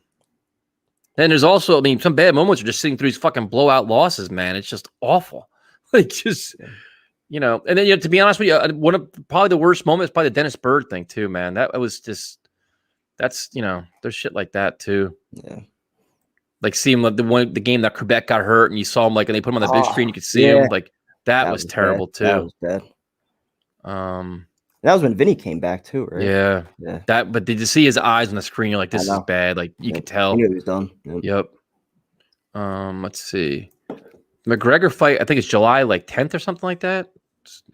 there's also, some bad moments are just sitting through these fucking blowout losses, man. It's just awful. And then, to be honest with you, one of probably the worst moments is probably the Dennis Byrd thing too, man. That was just, there's shit like that too. Yeah. Like seeing the game that Quebec got hurt and you saw him and they put him on the big screen, you could see him that was terrible bad. too. That was bad. That was when Vinny came back too, right? Yeah. But did you see his eyes on the screen? You're like, this is bad. Like you could tell. He knew he was done. Yep. Let's see. McGregor fight, I think it's July 10th or something like that.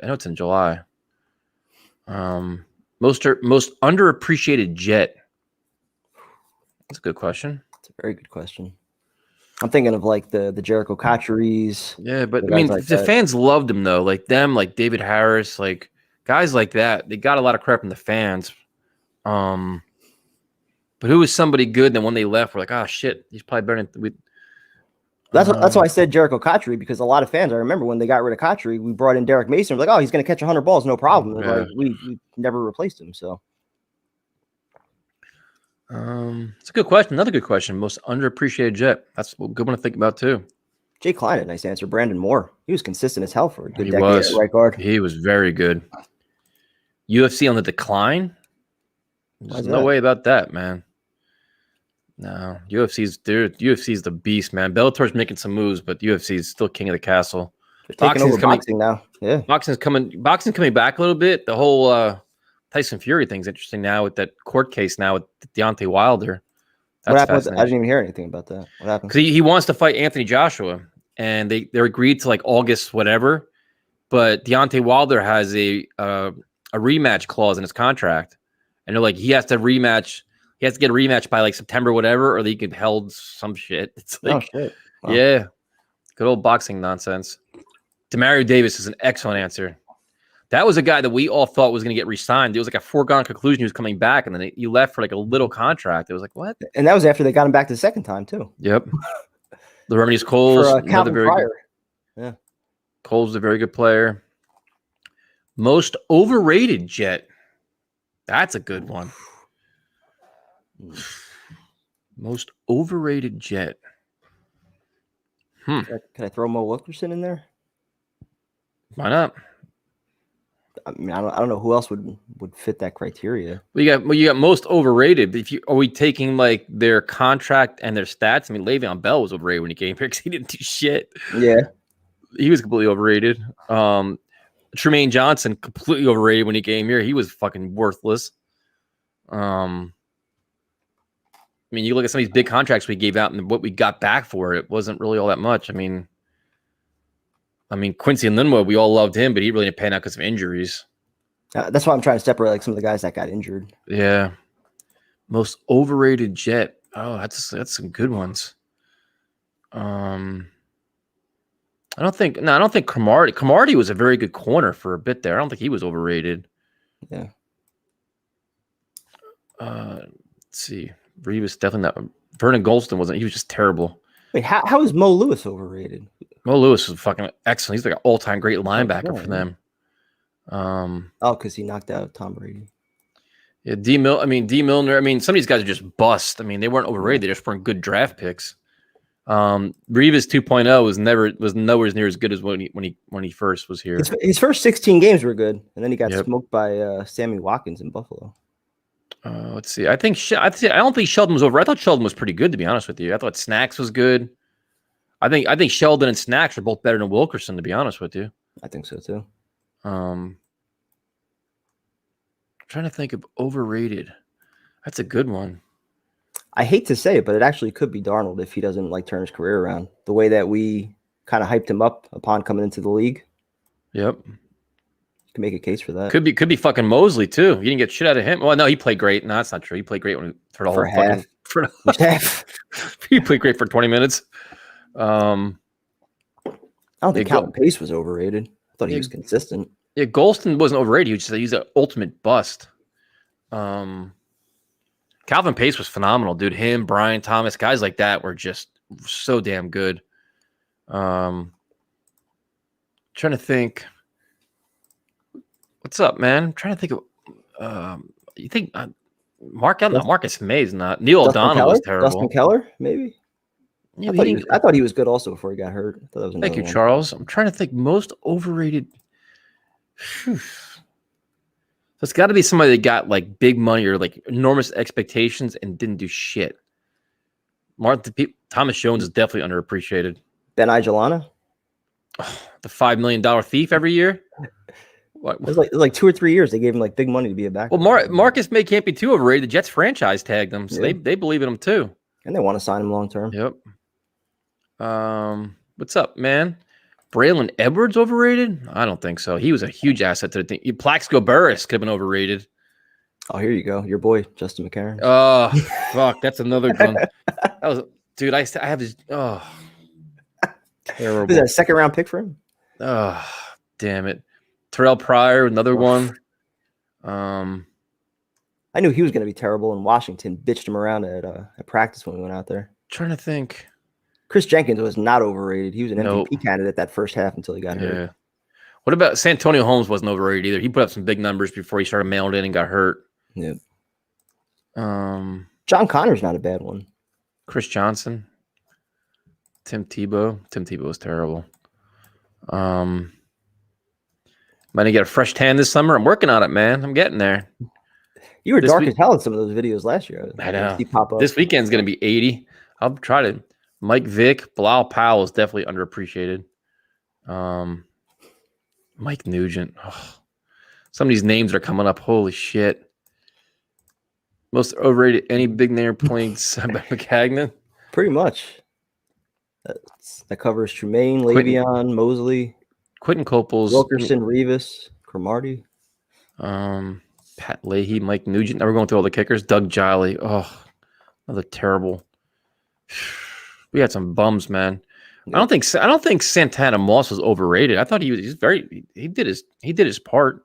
I know it's in July. Most underappreciated Jet. That's a good question. It's a very good question. I'm thinking of the Jericho Cotcheries. Yeah, but the fans loved him though. Like them, like David Harris, guys like that. They got a lot of crap from the fans. But who was somebody good? Then when they left, we're like, oh shit, he's probably better than. That's why I said Jericho Cotchery, because a lot of fans, I remember when they got rid of Cotchery, we brought in Derek Mason. We're like, oh, he's going to catch 100 balls, no problem. Yeah. We never replaced him. So, it's a good question. Another good question. Most underappreciated Jet. That's a good one to think about too. Jay Klein had a nice answer. Brandon Moore. He was consistent as hell for a good He decade was. at right guard. He was very good. UFC on the decline. There's no way about that, man. No, UFC's the beast, man. Bellator's making some moves, but UFC is still king of the castle. They're taking over boxing now. Yeah, boxing's coming back a little bit. The whole Tyson Fury thing's interesting now with that court case now with Deontay Wilder. What happened? I didn't even hear anything about that. What happened? Because he wants to fight Anthony Joshua, and they agreed to August whatever, but Deontay Wilder has a rematch clause in his contract, and they're like he has to rematch. he has to get a rematch by like September, whatever, or he could held some shit. It's like, shit. Wow. Yeah, good old boxing nonsense. Demario Davis is an excellent answer. That was a guy that we all thought was going to get re-signed. It was like a foregone conclusion he was coming back, and then he left for like a little contract. It was like, what? And that was after they got him back the second time, too. Yep. The Remedies Coles, For another Calvin very Pryor. good. Yeah. Coles is a very good player. Most overrated Jet. That's a good one. Most overrated Jet. Can I throw Moe Lewis in there? Why not? I mean, I don't know who else would fit that criteria. You got most overrated. Are we taking like their contract and their stats? I mean, Le'Veon Bell was overrated when he came here because he didn't do shit. Yeah, he was completely overrated. Tremaine Johnson completely overrated when he came here. He was fucking worthless. I mean, you look at some of these big contracts we gave out and what we got back for it wasn't really all that much. I mean, Quincy and Linwood, we all loved him, but he really didn't pan out because of injuries. That's why I'm trying to separate like some of the guys that got injured. Yeah. Most overrated Jet. Oh, that's some good ones. I don't think Cromartie. Cromartie was a very good corner for a bit there. I don't think he was overrated. Yeah. Let's see. Reeves definitely not. Vernon Golston wasn't. He was just terrible. Wait, how is Moe Lewis overrated? Moe Lewis was fucking excellent. He's like an all-time great linebacker for them. Because he knocked out Tom Brady. Yeah, D. Milner. I mean, some of these guys are just bust. I mean, they weren't overrated. They just weren't good draft picks. Reeves 2.0 was nowhere near as good as when he first was here. His first 16 games were good, and then he got smoked by Sammy Watkins in Buffalo. Let's see. I don't think Sheldon was over. I thought Sheldon was pretty good, to be honest with you. I thought Snacks was good. I think Sheldon and Snacks are both better than Wilkerson, to be honest with you. I think so too. I'm trying to think of overrated. That's a good one. I hate to say it, but it actually could be Darnold if he doesn't like turn his career around. The way that we kind of hyped him up upon coming into the league. Yep. You can make a case for that. Could be fucking Mosley too. You didn't get shit out of him. Well, no, he played great. No, that's not true. He played great for the whole half. Half. He played great for 20 minutes. I don't think Calvin Pace was overrated. I thought he was consistent. Yeah, Golston wasn't overrated. He's an ultimate bust. Calvin Pace was phenomenal, dude. Him, Brian Thomas, guys like that were just so damn good. Trying to think. What's up, man? I'm trying to think of. You think Marcus May's not. Neil O'Donnell was terrible. Dustin Keller, maybe. Yeah, I thought he was good also before he got hurt. Thank you, Charles. I'm trying to think most overrated. It's got to be somebody that got like big money or like enormous expectations and didn't do shit. Thomas Jones is definitely underappreciated. Ben Igelana? The $5 million thief every year? It was like 2 or 3 years. They gave him like big money to be a back. Well, Marcus May can't be too overrated. The Jets franchise tagged him, so they believe in him too. And they want to sign him long term. Yep. What's up, man? Braylon Edwards overrated? I don't think so. He was a huge asset to the team. Plaxico Burress could have been overrated. Oh, here you go. Your boy, Justin McCarron. Oh, fuck. That's another one. That was, dude, I have this. Oh, terrible. Was that a second round pick for him? Oh, damn it. Terrell Pryor, another one. I knew he was going to be terrible, and Washington bitched him around at practice when we went out there. Trying to think. Chris Jenkins was not overrated. He was an MVP candidate that first half until he got hurt. What about Santonio Holmes? Wasn't overrated either. He put up some big numbers before he started mailing in and got hurt. Yeah. John Connor's not a bad one. Chris Johnson. Tim Tebow. Tim Tebow was terrible. Might I get a fresh tan this summer? I'm working on it, man. I'm getting there. You were dark as hell in some of those videos last year. I know. This weekend's going to be 80. I'll try to. Mike Vick, Bilal Powell is definitely underappreciated. Mike Nugent. Oh, some of these names are coming up. Holy shit. Most overrated, any big name playing McCagnon? Pretty much. That covers Tremaine, Le'Veon, Mosley, Quentin Coples, Wilkerson, Revis, Cromartie. Pat Leahy, Mike Nugent. Now we're going through all the kickers. Doug Jolly. Oh, another terrible. We had some bums, man. I don't think Santana Moss was overrated. I thought he's very. He did his part.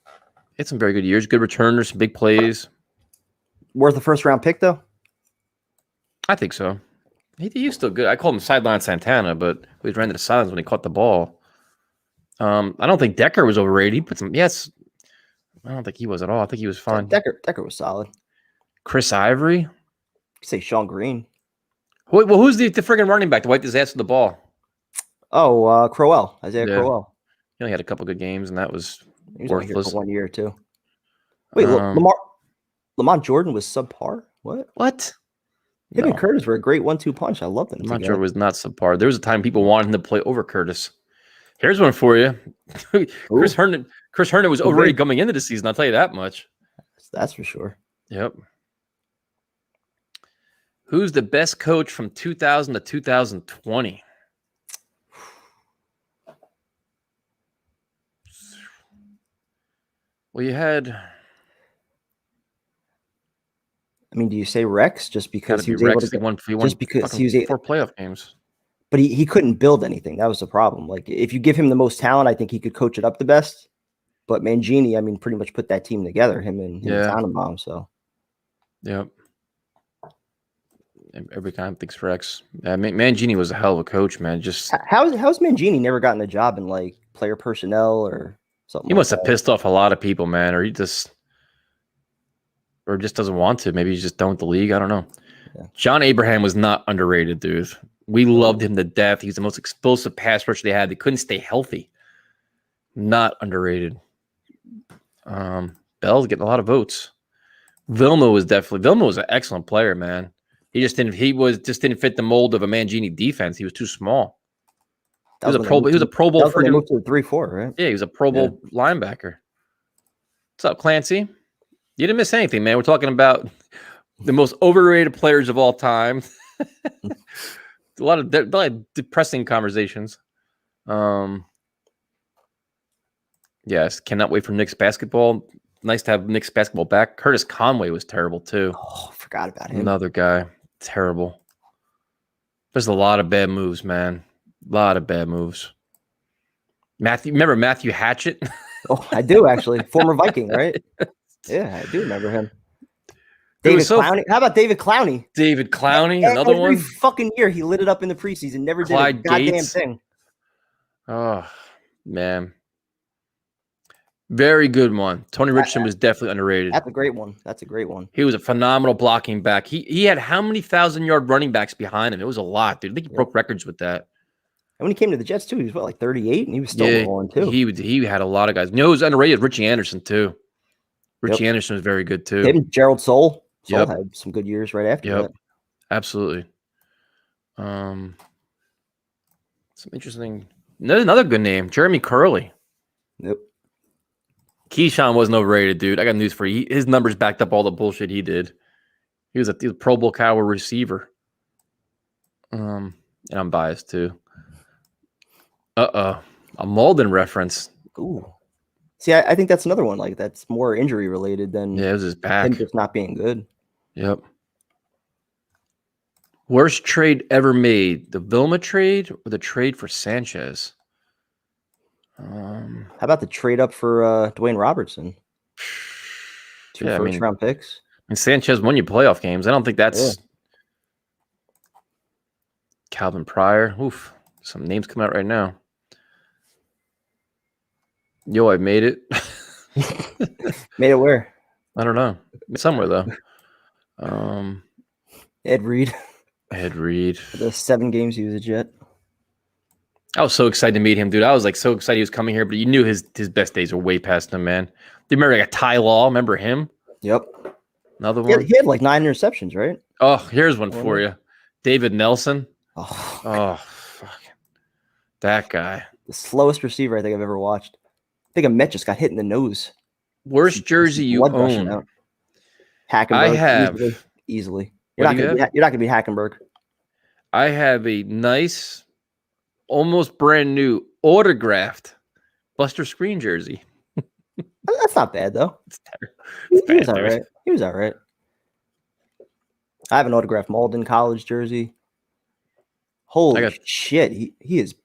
He had some very good years, good returners, some big plays. Worth a first-round pick, though? I think so. He was still good. I called him sideline Santana, but we ran to the sidelines when he caught the ball. I don't think Decker was overrated. He put some. Yes, I don't think he was at all. I think he was fine. Decker was solid. Chris Ivory. You could say Sean Green. Well, who's the friggin' running back to wipe his ass with the ball? Oh, Crowell. Isaiah Crowell. He only had a couple good games, and that was worthless. Worthless. For 1 year or two. Wait, Lamont Jordan was subpar? What? Him and Curtis were a great 1-2 punch. I love them. Lamont Jordan was not subpar. There was a time people wanted him to play over Curtis. Here's one for you. Chris Herndon was overrated coming into the season. I'll tell you that much. That's for sure. Yep. Who's the best coach from 2000 to 2020? Well, you had. I mean, do you say Rex just because he was able to get one? Just because he was 4 playoff games. But he couldn't build anything. That was the problem. Like, if you give him the most talent, I think he could coach it up the best. But Mangini, I mean, pretty much put that team together. Him and Tannenbaum. So. Yep. Every time thinks Rex. Mangini was a hell of a coach, man. Just how's Mangini never gotten a job in like player personnel or something? He must have pissed off a lot of people, man, or just doesn't want to. Maybe he's just done with the league. I don't know. Yeah. John Abraham was not underrated, dude. We loved him to death. He's the most explosive pass rusher they had. They couldn't stay healthy. Not underrated. Bell's getting a lot of votes. Vilma was an excellent player, man. He just didn't fit the mold of a Mangini defense. He was too small. He was a Pro Bowl. He moved to the 3-4, right? Yeah, he was a Pro Bowl linebacker. What's up, Clancy? You didn't miss anything, man. We're talking about the most overrated players of all time. a lot of depressing conversations. Yes, cannot wait for Knicks basketball. Nice to have Knicks basketball back. Curtis Conway was terrible too. Oh, forgot about him. Another guy, terrible. There's a lot of bad moves, man. A lot of bad moves. Remember Matthew Hatchett? Oh, I do actually. Former Viking, right? Yeah, I do remember him. David Clowney. How about David Clowney? David Clowney, another one. Every fucking year he lit it up in the preseason. Never did a goddamn thing. Oh, man. Very good one. Tony Richardson was definitely underrated. That's a great one. He was a phenomenal blocking back. He had how many 1,000-yard running backs behind him? It was a lot, dude. I think he broke records with that. And when he came to the Jets, too, he was, like 38? And he was still going, too. He had a lot of guys. You know, he was underrated. Richie Anderson, too. Richie Anderson was very good, too. Him, Gerald Soule. Soule had some good years right after that. Absolutely. Some interesting. Another good name, Jeremy Curley. Yep. Keyshawn wasn't overrated, dude. I got news for you. His numbers backed up all the bullshit he did. He was a Pro Bowl caliber receiver. And I'm biased too. A Malden reference. Ooh. See, I think that's another one. Like that's more injury related than it was his back. Him just not being good. Yep. Worst trade ever made: the Vilma trade or the trade for Sanchez? How about the trade up for Dwayne Robertson? 2 first-round picks. And Sanchez won you playoff games. I don't think that's Calvin Pryor. Oof, some names come out right now. Yo, I made it. Made it where? I don't know. Somewhere though. Ed Reed. For the 7 games he was a Jet. I was so excited to meet him, dude. I was like so excited he was coming here, but you knew his best days were way past him, man. Do you remember like a Ty Law? Remember him? Yep. Another one. He had like 9 interceptions, right? Oh, here's one for you. David Nelson. Oh, fuck. That guy. The slowest receiver I think I've ever watched. I think a Met just got hit in the nose. Worst jersey you own? Hackenberg. I have. Easily. You're not gonna be Hackenberg. I have a nice, almost brand new autographed Buster Screen jersey. I That's not bad though. It's terrible. He was all right. He was all right. I have an autographed Malden College jersey. Holy shit! He is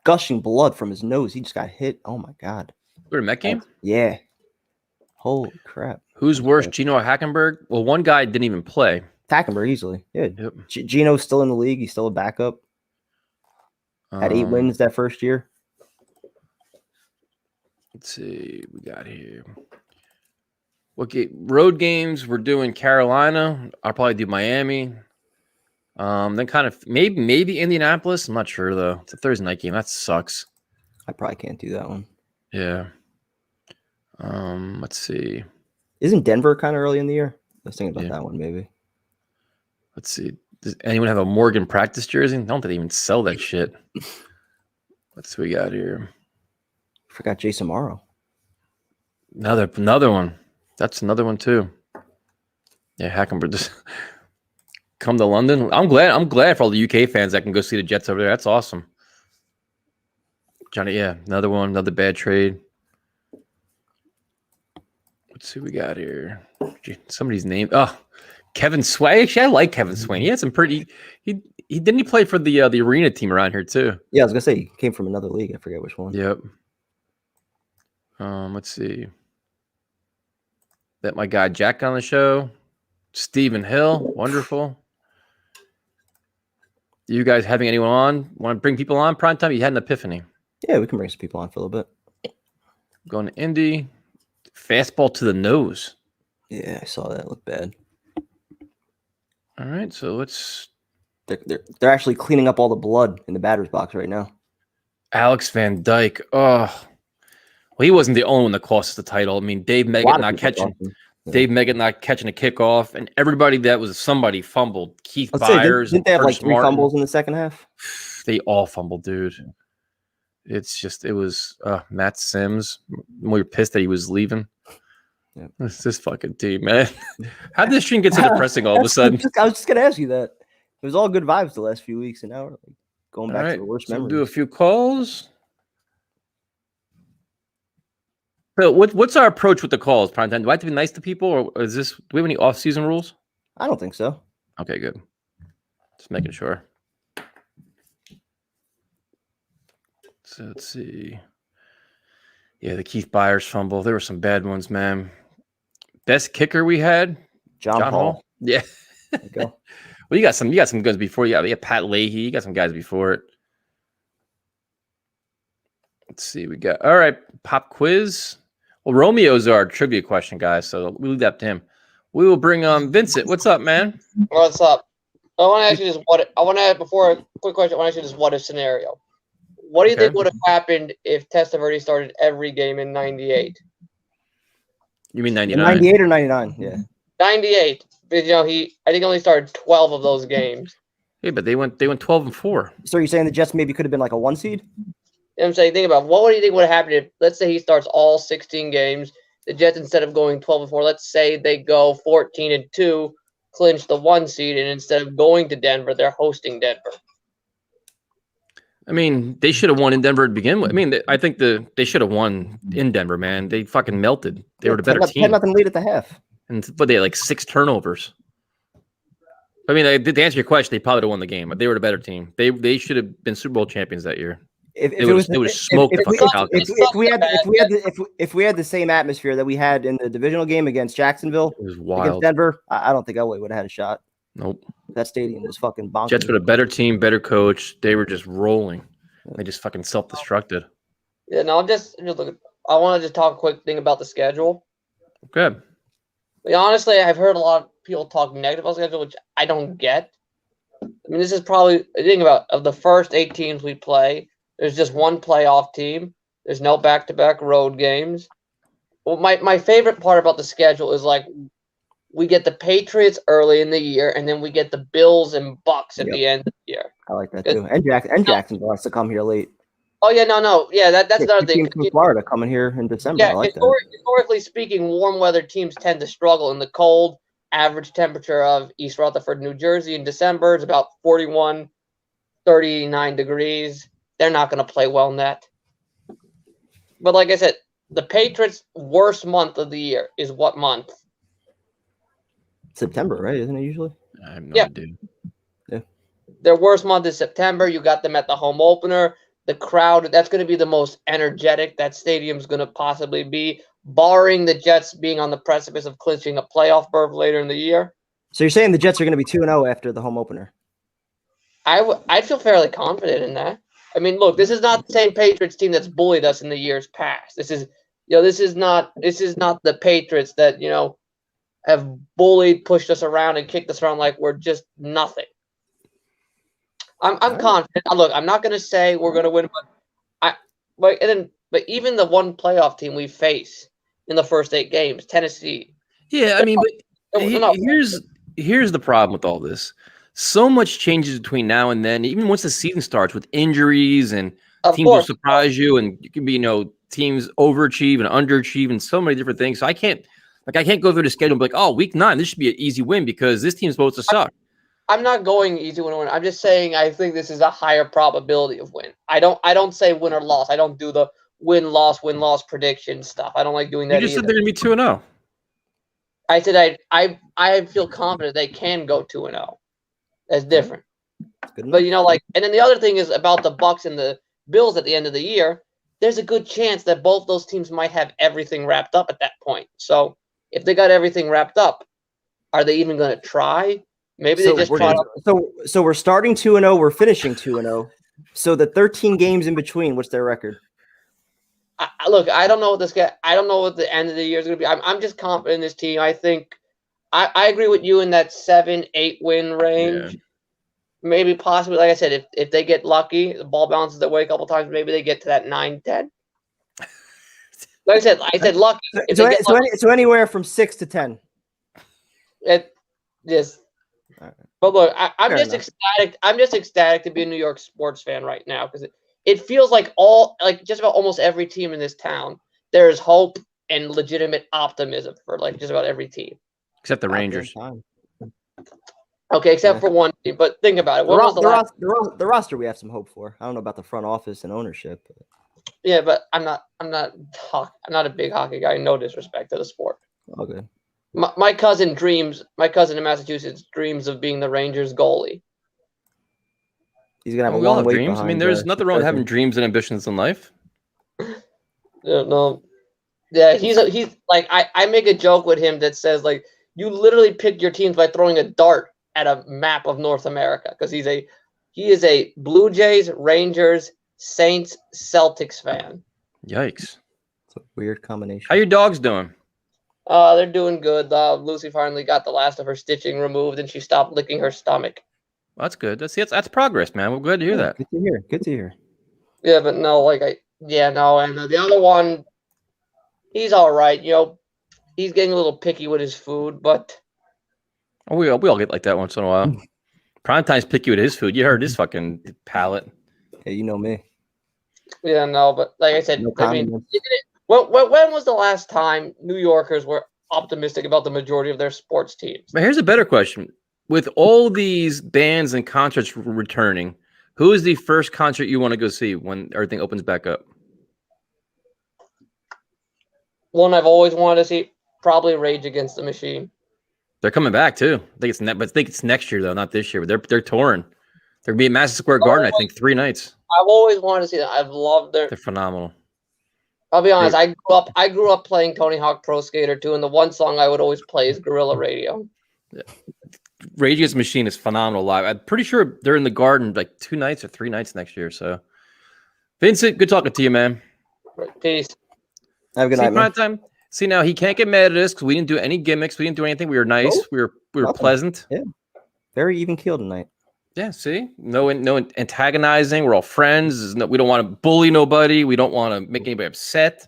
gushing blood from his nose. He just got hit. Oh my god! We're a Met game. Yeah. Holy crap! Who's worse, Gino or Hackenberg? Well, one guy didn't even play. Hackenberg easily. Yeah. Yep. Gino's still in the league. He's still a backup. Had 8 wins that first year. Let's see. We got here. Okay, road games. We're doing Carolina. I'll probably do Miami. Then kind of maybe Indianapolis. I'm not sure though. It's a Thursday night game. That sucks. I probably can't do that one. Yeah. Let's see. Isn't Denver kind of early in the year? I was thinking about that one maybe. Let's see. Does anyone have a Morgan practice jersey? I don't think they even sell that shit. Let's see what we got here. Forgot Jason Morrow. Another one. That's another one too. Yeah, Hackenberg just come to London. I'm glad for all the UK fans that can go see the Jets over there. That's awesome. Johnny, yeah, another one, another bad trade. Let's see what we got here. Somebody's name. Oh, Kevin Swain. Actually, I like Kevin Swain. He had some pretty. He didn't he play for the arena team around here too. Yeah, I was gonna say he came from another league. I forget which one. Yep. Let's see. That my guy Jack on the show. Stephen Hill, wonderful. You guys having anyone on? Want to bring people on prime time? You had an epiphany. Yeah, we can bring some people on for a little bit. Going to Indy. Fastball to the nose. Yeah, I saw that. It looked bad. All right, so let's. They're actually cleaning up all the blood in the batter's box right now. Alex Van Dyke. Oh, well, he wasn't the only one that cost us the title. I mean, Dave Meggett not catching. Yeah. Dave Meggett not catching a kickoff, and everybody that was somebody fumbled. Keith Byers. Didn't they have like 3 fumbles in the second half? They all fumbled, dude. It was Matt Sims. We were pissed that he was leaving. Yeah. It's this fucking team, man. How did this stream get so depressing all of a sudden? I was just going to ask you that. It was all good vibes the last few weeks, and now we're like going back to the worst memories. We'll do a few calls. So what's our approach with the calls, Primetime? Do I have to be nice to people, or do we have any off-season rules? I don't think so. Okay, good. Just making sure. So let's see. Yeah, the Keith Byers fumble. There were some bad ones, man. Best kicker we had, John Hall. Yeah. There you go. Well, you got some guys before. Yeah, Pat Leahy. You got some guys before it. Let's see. We got all right. Pop quiz. Well, Romeo's our trivia question, guys. So we leave that to him. We will bring Vincent. What's up, man? What's up? I want to ask you this. Quick question. I want to ask you this what if scenario. What do you think would have happened if Testaverde started every game in '98? You mean '99? 98 or '99? Yeah. 98. Because I think only started 12 of those games. Yeah, but they went 12-4. So you're saying the Jets maybe could have been like a 1 seed? I'm saying, think about what do you think would have happened if, let's say, he starts all 16 games. The Jets, instead of going 12-4, let's say they go 14-2, clinch the 1 seed, and instead of going to Denver, they're hosting Denver. I mean, they should have won in Denver to begin with. I mean, I think they should have won in Denver, man. They fucking melted. They were the better team. 10-0 lead at the half. But they had like 6 turnovers. I mean, to answer your question, they probably would have won the game, but they were the better team. They should have been Super Bowl champions that year. If we had the same atmosphere that we had in the divisional game against Jacksonville, against Denver, I don't think Elway would have had a shot. Nope. That stadium was fucking bonkers. Jets were a better team, better coach. They were just rolling. They just fucking self-destructed. Yeah, no, I want to just talk a quick thing about the schedule. Okay. Honestly, I've heard a lot of people talk negative about the schedule, which I don't get. I mean, this is probably the thing about of the first 8 teams we play. There's just one playoff team. There's no back-to-back road games. Well, my favorite part about the schedule is like we get the Patriots early in the year, and then we get the Bills and Bucks at the end of the year. I like that too. And Jacksonville has to come here late. Oh yeah, no, yeah, that's another thing. Teams from Florida coming here in December. Yeah, I like historically speaking, warm weather teams tend to struggle in the cold. Average temperature of East Rutherford, New Jersey in December is about 41, 39 degrees. They're not going to play well in that. But like I said, the Patriots' worst month of the year is what month? September, right? Isn't it usually? I have no idea. Yeah. Their worst month is September. You got them at the home opener. The crowd, that's going to be the most energetic that stadium's going to possibly be, barring the Jets being on the precipice of clinching a playoff berth later in the year. So you're saying the Jets are going to be 2-0 after the home opener? I'd feel fairly confident in that. I mean, look, this is not the same Patriots team that's bullied us in the years past. This is not the Patriots that, have bullied, pushed us around, and kicked us around like we're just nothing. I'm confident. Look, I'm not going to say we're going to win, but even the one playoff team we face in the first 8 games, Tennessee. Yeah, I mean, but here's the problem with all this. So much changes between now and then. Even once the season starts, with injuries and teams will surprise you, and you can be, teams overachieve and underachieve, and so many different things. So I can't go through the schedule and be like, oh, week 9, this should be an easy win because this team's supposed to suck. I'm not going easy win. I'm just saying I think this is a higher probability of win. I don't say win or loss. I don't do the win-loss prediction stuff. I don't like doing that. You just said they're going to be 2-0. I said I feel confident they can go 2-0. That's different. But and then the other thing is about the Bucs and the Bills at the end of the year. There's a good chance that both those teams might have everything wrapped up at that point. So if they got everything wrapped up, are they even going to try? Maybe they just try. So we're starting 2-0. We're finishing 2-0. So the 13 games in between, what's their record? Look, I don't know what I don't know what the end of the year is going to be. I'm just confident in this team. I think I agree with you in that 7-8 win range. Yeah. Maybe possibly, like I said, if they get lucky, the ball bounces their way a couple times, maybe they get to that 9-10. Like I said lucky. So anywhere from 6 to 10. Yes. Right. But look, I'm just ecstatic. I'm just ecstatic to be a New York sports fan right now because it feels like just about almost every team in this town, there is hope and legitimate optimism for just about every team. Except the Rangers. Okay, except for one team. But think about it. When was the roster we have some hope for. I don't know about the front office and ownership. Yeah, but I'm not a big hockey guy. No disrespect to the sport. Okay. My cousin in Massachusetts dreams of being the Rangers goalie. He's gonna have a long wait dreams. Behind, I mean, there's nothing wrong with having dreams and ambitions in life. No. Yeah, he's like I make a joke with him that says you literally pick your teams by throwing a dart at a map of North America because he is a Blue Jays, Rangers, Saints, Celtics fan. Yikes! It's a weird combination. How your dogs doing? They're doing good. Lucy finally got the last of her stitching removed, and she stopped licking her stomach. Well, that's good. That's progress, man. We're glad to hear that. Good to hear. Yeah, but no, and the other one, he's all right. He's getting a little picky with his food, but we all get like that once in a while. Primetime's picky with his food. You heard his fucking palate. Yeah, you know me. Yeah, no, but like I said, when was the last time New Yorkers were optimistic about the majority of their sports teams? But here's a better question. With all these bands and concerts returning, who is the first concert you want to go see when everything opens back up? One I've always wanted to see, probably Rage Against the Machine. They're coming back too. I think it's next year though, not this year. But they're touring. They're gonna be at Madison Square Garden, I think, 3 nights. I've always wanted to see them. I've loved their. They're phenomenal. I'll be honest. I grew up playing Tony Hawk Pro Skater 2, and the one song I would always play is Guerrilla Radio. Yeah. Rage Against the Machine is phenomenal live. I'm pretty sure they're in the Garden 2 nights or 3 nights next year. So, Vincent, good talking to you, man. Peace. Have a good night, man. Time. See, now he can't get mad at us because we didn't do any gimmicks. We didn't do anything. We were nice. We were pleasant. Yeah, very even keel tonight. Yeah, see, no antagonizing. We're all friends. We don't want to bully nobody. We don't want to make anybody upset.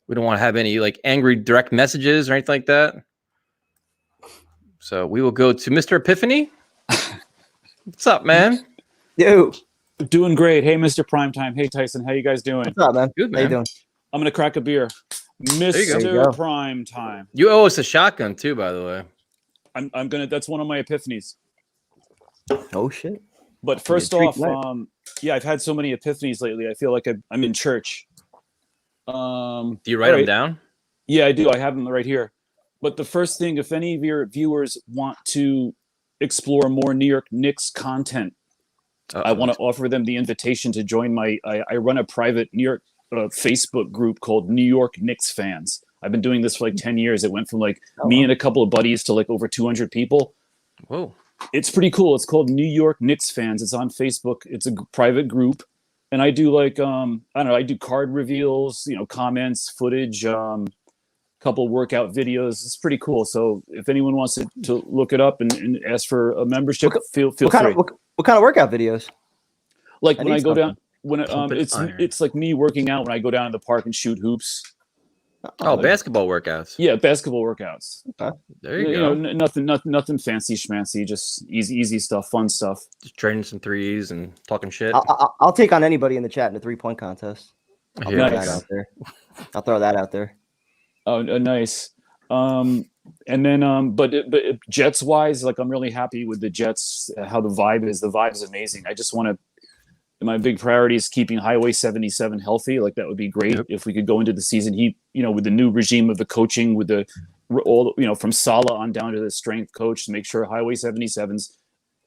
We don't want to have any angry direct messages or anything like that. So we will go to Mr. Epiphany. What's up, man? Yo, doing great. Hey, Mr. Primetime. Hey, Tyson. How you guys doing? What's up, man? Good, man. How you doing? I'm gonna crack a beer. Mr. Primetime. You owe us a shotgun too, by the way. I'm gonna. That's one of my epiphanies. Oh shit! But first off, I've had so many epiphanies lately. I feel like I'm in church. Do you write them down? Yeah, I do. I have them right here. But the first thing, if any of your viewers want to explore more New York Knicks content, I want to offer them the invitation to join I run a private New York Facebook group called New York Knicks Fans. I've been doing this for like 10 years. It went from like me and a couple of buddies to like over 200 people. Whoa. It's pretty cool. It's called New York Knicks Fans. It's on Facebook. It's a private group. And I do like, I don't know, I do card reveals, comments, footage, couple workout videos. It's pretty cool. So if anyone wants to look it up and ask for a membership, feel free. What kind of workout videos? Like when I go down, it's like me working out when I go down to the park and shoot hoops. Basketball workouts. Yeah, basketball workouts. Okay. There you go. Nothing fancy schmancy, just easy stuff, fun stuff. Just training some threes and talking shit. I'll take on anybody in the chat in a 3-point contest. I'll throw that out there. Oh, nice. And then, but Jets wise, like I'm really happy with the Jets. How the vibe is. The vibe is amazing. I just want to. My big priority is keeping Highway 77 healthy. Like that would be great if we could go into the season. With the new regime of the coaching, with from Saleh on down to the strength coach to make sure Highway 77's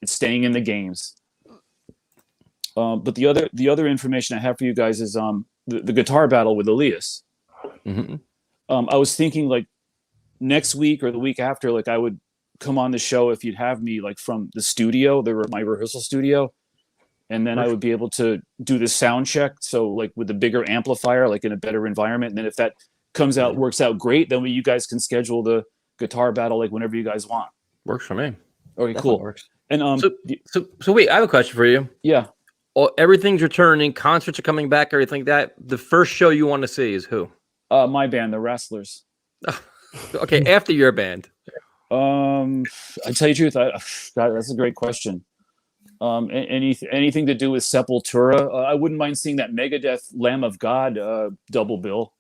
it's staying in the games. But the other information I have for you guys is the guitar battle with Elias. Mm-hmm. I was thinking like next week or the week after, like I would come on the show if you'd have me like from the studio, my rehearsal studio. And then I would be able to do the sound check. So like with a bigger amplifier, like in a better environment. And then if that works out great, then you guys can schedule the guitar battle like whenever you guys want. Works for me. Okay, cool. Works. And so wait, I have a question for you. Yeah. Everything's returning. Concerts are coming back. Everything like that. The first show you want to see is who? My band, the Wrestlers. Okay, after your band. I tell you the truth, God, that's a great question. Anything to do with Sepultura? I wouldn't mind seeing that Megadeth Lamb of God double bill.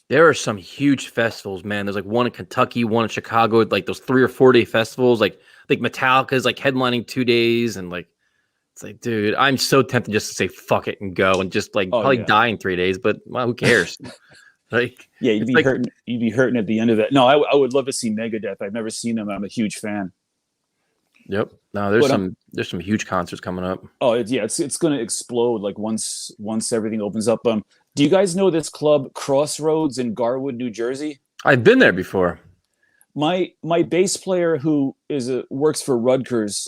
There are some huge festivals, man. There's like one in Kentucky, one in Chicago, like those 3 or 4 day festivals. Like Metallica's like headlining 2 days, and like it's like, dude, I'm so tempted just to say fuck it and go and just like die in 3 days. But well, who cares? Like, yeah, you'd be hurting. You'd be hurting at the end of it. No, I would love to see Megadeth. I've never seen them. I'm a huge fan. Yep. No, there's some huge concerts coming up. Oh, it's going to explode like once everything opens up. Do you guys know this club Crossroads in Garwood, New Jersey? I've been there before. My bass player who works for Rutgers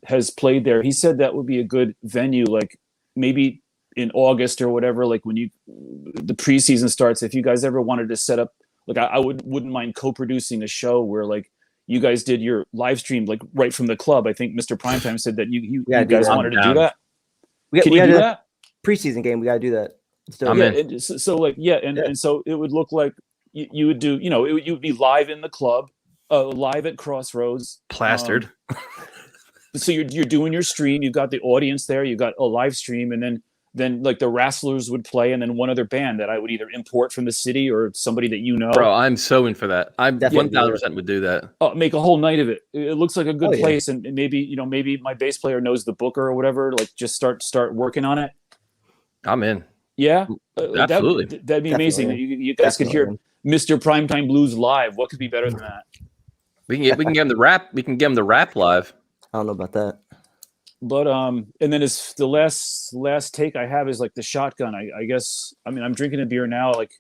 has played there. He said that would be a good venue, like maybe in August or whatever, like when the preseason starts. If you guys ever wanted to set up, like I wouldn't mind co-producing a show where like you guys did your live stream like right from the club. I think Mr. Primetime said that you guys wanted to do that. Can you do that? Preseason game, we got to do that. And so it would look like you would do, you would be live in the club, live at Crossroads, plastered. So you're doing your stream. You've got the audience there. You've got a live stream, and then like the Wrestlers would play, and then one other band that I would either import from the city or somebody that you know. Bro, I'm so in for that. I'm 1,000% would do that. Oh, make a whole night of it. It looks like a good place, and maybe my bass player knows the booker or whatever. Like just start working on it. I'm in. Yeah, absolutely. That'd be amazing. You guys could hear Mr. Primetime Blues live. What could be better than that? We can get him the rap. We can get him the rap live. I don't know about that. But and then it's the last take I have is like the shotgun. I guess I'm drinking a beer now, like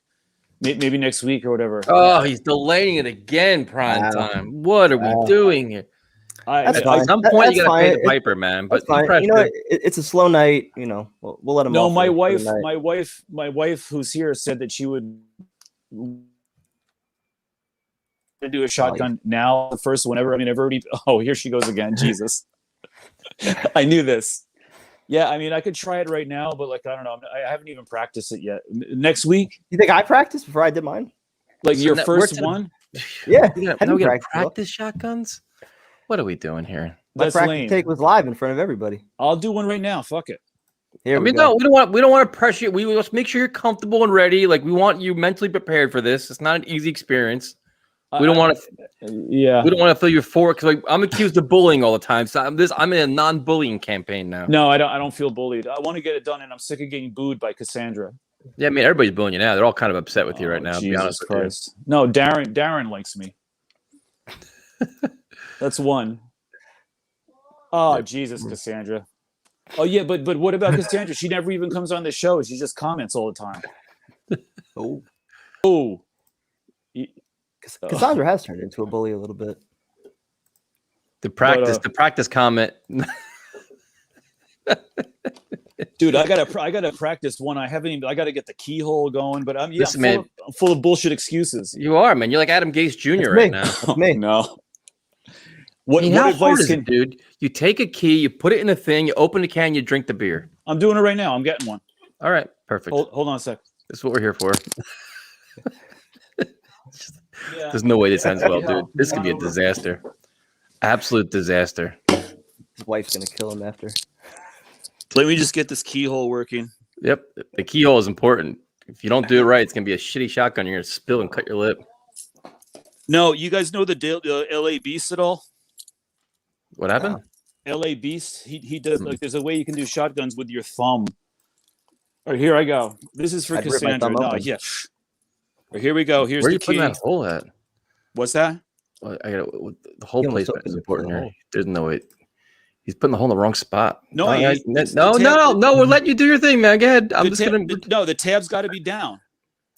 maybe next week or whatever. Oh, he's delaying it again, prime time. What are we doing here? At some point, you gotta pay the piper, man. But it's a slow night. We'll let him. No, my wife, who's here, said that she would do a shotgun now. The first whenever. I've already. Oh, here she goes again. Jesus, I knew this. Yeah, I could try it right now, but like I don't know. I haven't even practiced it yet. Next week. You think I practiced before I did mine? Like your first one? Yeah. Now we gotta practice shotguns. What are we doing here? My practice take was live in front of everybody. I'll do one right now. Fuck it. No, we don't want to pressure you. We just make sure you're comfortable and ready. Like we want you mentally prepared for this. It's not an easy experience. We don't want to. Yeah. We don't want to feel euphoric because I'm accused of bullying all the time. So I'm in a non-bullying campaign now. No, I don't feel bullied. I want to get it done, and I'm sick of getting booed by Cassandra. Yeah, I mean everybody's booing you now. They're all kind of upset with you right now. To be Jesus honest Christ. No, Darren likes me. That's one. Oh, Jesus, Cassandra. Oh yeah, but what about Cassandra? She never even comes on the show. She just comments all the time. Oh. Cassandra has turned into a bully a little bit. The practice comment. Dude, I gotta practice one. I gotta get the keyhole going, but I'm full of bullshit excuses. You are, man. You're like Adam Gase Jr. right now. That's me. No. What how hard advice is it, dude? You take a key, you put it in the thing, you open the can, you drink the beer. I'm doing it right now. I'm getting one. All right, perfect. Hold on a sec. This is what we're here for. There's no way this ends well, dude. This could be a disaster. Absolute disaster. His wife's gonna kill him after. Let me just get this keyhole working. Yep, the keyhole is important. If you don't do it right, it's gonna be a shitty shotgun. You're gonna spill and cut your lip. No, you guys know the LA Beast at all? What happened? LA Beast. He does like there's a way you can do shotguns with your thumb. All right, here I go. This is for Cassandra. No, yeah. Right, here we go. Here's Where are the you key. putting that hole at? What's that? Well, the whole placement is important the here. hole. There's no way. He's putting the hole in the wrong spot. No, No. We're letting you do your thing, man. Go ahead. I'm just gonna. No, the tab's got to be down.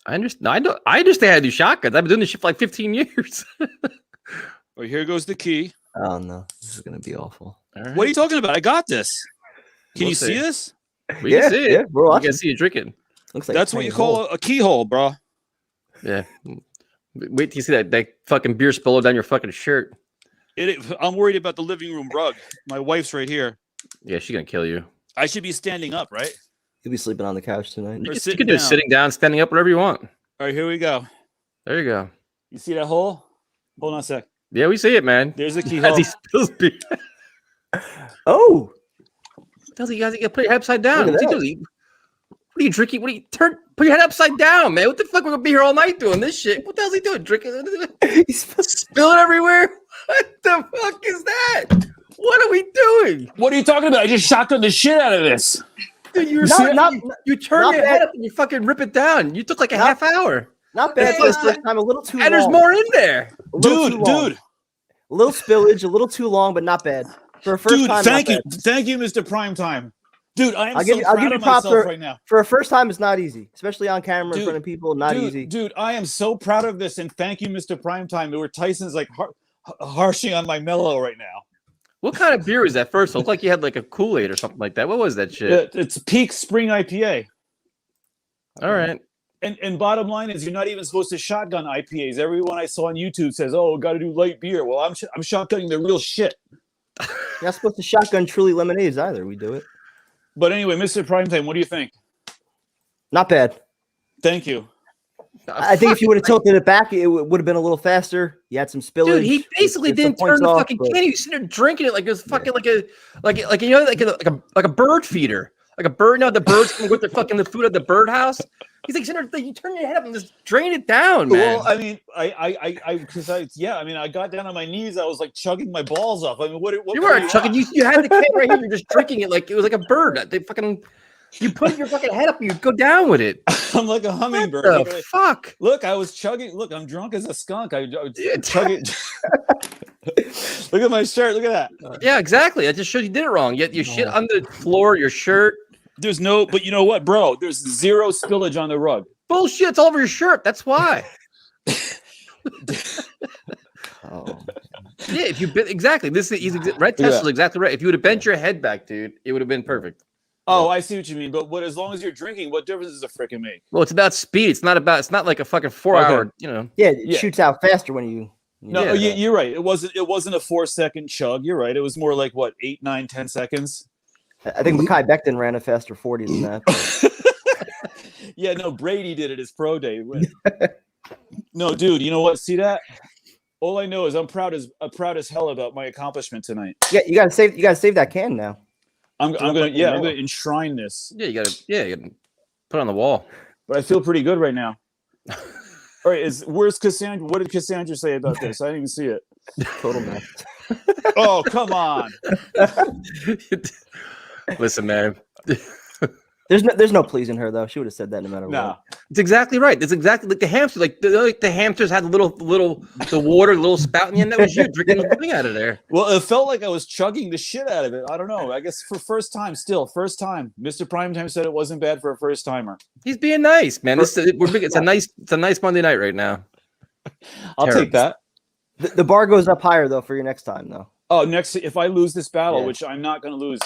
I understand. I understand how to do shotguns. I've been doing this shit for like 15 years. Right, here goes the key. Oh no, this is gonna be awful. What are you talking about? I got this. Can you see this? We can see it. Yeah, we're You watching. can see you drinking. Looks like That's what you call a keyhole, bro. Yeah. Wait till you see that fucking beer spiller down your fucking shirt. I'm worried about the living room rug. My wife's right here. Yeah, she's gonna kill you. I should be standing up, right? You'll be sleeping on the couch tonight. You sitting can do down. sitting down, standing up, whatever you want. All right, here we go. There you go. You see that hole? Hold on a sec. Yeah, we see it, man. There's the As keyhole. he spills beer. Oh, Tells you guys you gotta put your head upside down. Look at What are you drinking? What are you put your head upside down, man? What the fuck? We're gonna be here all night doing this shit. What the hell's he doing? Drinking? he's Spilling everywhere? What the fuck is that? What are we doing? What are you talking about? I just shotgunned the shit out of this. Dude, you turn not your bad. head up and you fucking rip it down. You took like a half hour. not bad for the first time. A little too long. And there's more in there. A little too long. Dude. A little spillage, a little too long, but not bad. For a first Dude, time, thank not you. bad. Thank you, Mr. Primetime. Dude, I am I'll so give you proud of props myself right now. For a first time, it's not easy, especially on camera in Dude, front of people. Not easy. Dude, I am so proud of this, and thank you, Mr. Primetime. Where Tyson's like harshing on my mellow right now. What kind of beer is that first? It looked like you had like a Kool-Aid or something like that. What was that shit? It's Peak Spring IPA. All right. And bottom line is, you're not even supposed to shotgun IPAs. Everyone I saw on YouTube says, "Oh, got to do light beer." Well, I'm shotgunning the real shit. You're not supposed to shotgun Truly lemonades either. We do it. But anyway, Mr. Primetime, what do you think? Not bad. Thank you. I think if you would have tilted it back, it would have been a little faster. You had some spillage. Dude, he basically Get some didn't turn points the off, fucking but- can. He was sitting there drinking it like it was fucking like you know like a bird feeder, like a bird. You know, the birds come with their fucking the food at the birdhouse. He's like sitting there, you turn your head up and just drain it down, man. Well, I mean, I got down on my knees. I was like chugging my balls off. I mean, what You weren't chugging. You had the can right here. You're just drinking it like it was like a bird. They fucking. You put your fucking head up and you go down with it. I'm like a hummingbird. What the fuck? Look, I was chugging. Look, I'm drunk as a skunk. I was chugging. Look at my shirt. Look at that. Yeah, exactly. I just showed you did it wrong. Yet you shit on the floor, your shirt. There's no, but you know what, bro? There's zero spillage on the rug. Bullshit. It's all over your shirt. That's why. Oh. Yeah, if you bent exactly. Red Tesla's exactly right. If you would have bent your head back, dude, it would have been perfect. Oh, I see what you mean. But as long as you're drinking, what difference does it freaking make? Well, it's about speed. It's not like a fucking 4-hour, Okay. you know. Yeah, it shoots out faster when you. No, you're right. It wasn't a 4-second chug. You're right. It was more like what, 8, 9, 10 seconds. I think Mekhi Becton ran a faster 40 than that. But... Yeah, no, Brady did it his pro day. No, dude, you know what? See that? All I know is I'm proud as hell about my accomplishment tonight. Yeah, you gotta save that can now. I'm gonna enshrine this. Yeah, you gotta put it on the wall. But I feel pretty good right now. All right, where's Cassandra? What did Cassandra say about this? I didn't even see it. Total mess. Oh, come on. Listen, man. There's no pleasing her though. She would have said that no matter No. what. It's exactly right. It's exactly like the hamster. Like the hamsters had the water, the little spout in the end. That was you drinking the thing out of there. Well, it felt like I was chugging the shit out of it. I don't know. I guess for first time. Mr. Primetime said it wasn't bad for a first timer. He's being nice, man. It's a nice Monday night right now. I'll take that. The bar goes up higher though for your next time though. Oh, if I lose this battle, Yeah. which I'm not going to lose,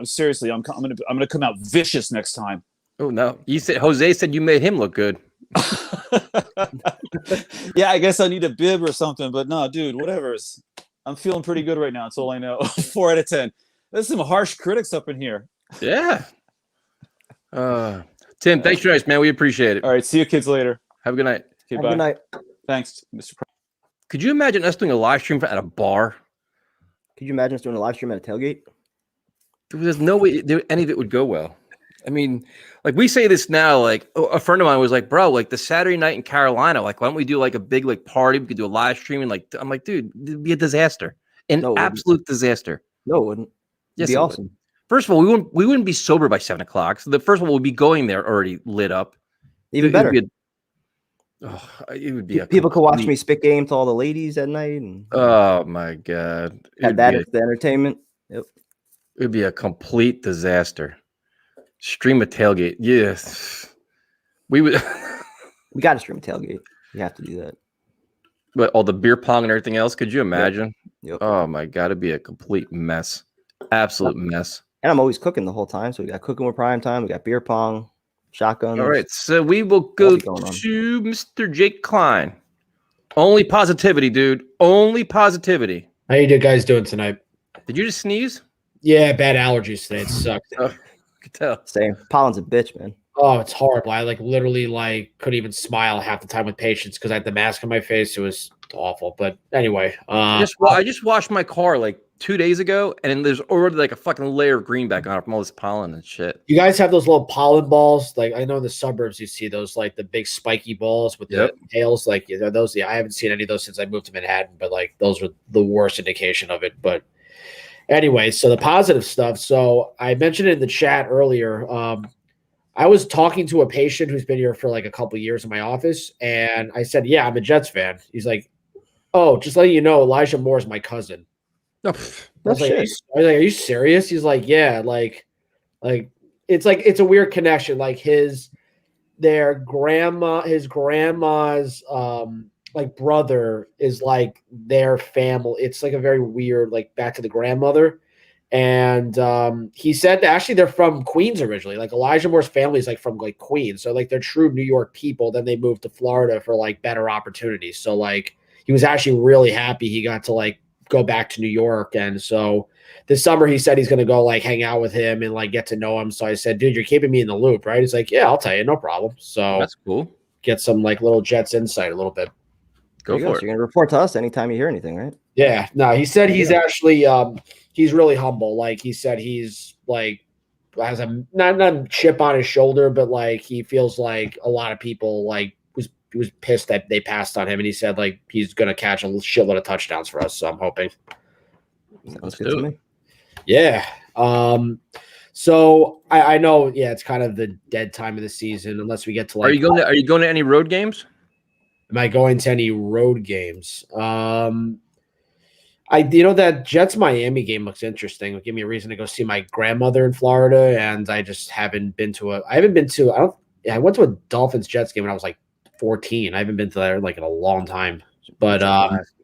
seriously, I'm going to come out vicious next time. Oh no! Jose said you made him look good. Yeah, I guess I need a bib or something, but no, dude, whatever. I'm feeling pretty good right now. That's all I know. 4 out of 10. There's some harsh critics up in here. Yeah. Tim, thanks for nice, man. We appreciate it. All right, see you kids later. Have a good night. Okay, Have a bye. good night. Thanks, Mr. Could you imagine us doing a live stream at a bar? Could you imagine us doing a live stream at a tailgate? There's no way any of it would go well. I mean, like we say this now, like a friend of mine was like, bro, like the Saturday night in Carolina, like why don't we do like a big like party? We could do a live stream and like I'm like, dude, it'd be a disaster, absolute disaster. No, it wouldn't. It'd be it would. awesome. First of all, we wouldn't be sober by 7 o'clock. So the first of all, we'd be going there already lit up. Even better. It would be People could watch me spit game to all the ladies at night, and oh my god, had that as the entertainment. Yep. It would be a complete disaster. Stream a tailgate, yes. We would. We got to stream a tailgate. You have to do that. But all the beer pong and everything else, could you imagine? Yep. Oh my god, it'd be a complete mess, absolute mess. And I'm always cooking the whole time, so we got cooking with prime time. We got beer pong, shotguns. All right, so we will go going on. to Mr. Jake Klein. Only positivity, dude. Only positivity. How you guys doing tonight? Did you just sneeze? Yeah, bad allergies today. It sucked. Oh, I could tell. Same. Pollen's a bitch, man. Oh, it's horrible. I literally couldn't even smile half the time with patients because I had the mask on my face. It was awful. But anyway, I just washed my car like 2 days ago, and there's already like a fucking layer of greenback on it from all this pollen and shit. you guys have those little pollen balls. Like I know in the suburbs you see those like the big spiky balls with the tails. Like those. Yeah, I haven't seen any of those since I moved to Manhattan. But like those were the worst indication of it. But anyway, so the positive stuff. So I mentioned it in the chat earlier. I was talking to a patient who's been here for like a couple of years in my office, and I said, "Yeah, I'm a Jets fan." He's like, "Oh, just letting you know, Elijah Moore is my cousin." Oh, I was like, "Are you serious?" He's like, "Yeah, like it's a weird connection. Like his grandma's like brother is like their family. It's like a very weird like back to the grandmother." And he said that actually they're from Queens originally. Like Elijah Moore's family is like from like Queens, so like they're true New York people. Then they moved to Florida for like better opportunities. So like he was actually really happy he got to like go back to New York. And so this summer he said he's going to go like hang out with him and like get to know him. So I said, dude, you're keeping me in the loop, right? He's like, yeah, I'll tell you, no problem. So that's cool. Get some like little Jets insight a little bit. Go for it. You're going to report to us anytime you hear anything, right? Yeah. No, he said he's actually he's really humble. Like he said he's like has a not a chip on his shoulder, but like he feels like a lot of people like was pissed that they passed on him, and he said like he's gonna catch a shitload of touchdowns for us. So I'm hoping. Sounds good to me. Yeah. So I know, yeah, it's kind of the dead time of the season unless we get to like. Are you going to any road games? Am I going to any road games? That Jets Miami game looks interesting. It'll give me a reason to go see my grandmother in Florida, and I just haven't been to I went to a Dolphins Jets game when I was like 14. I haven't been to there like in a long time. But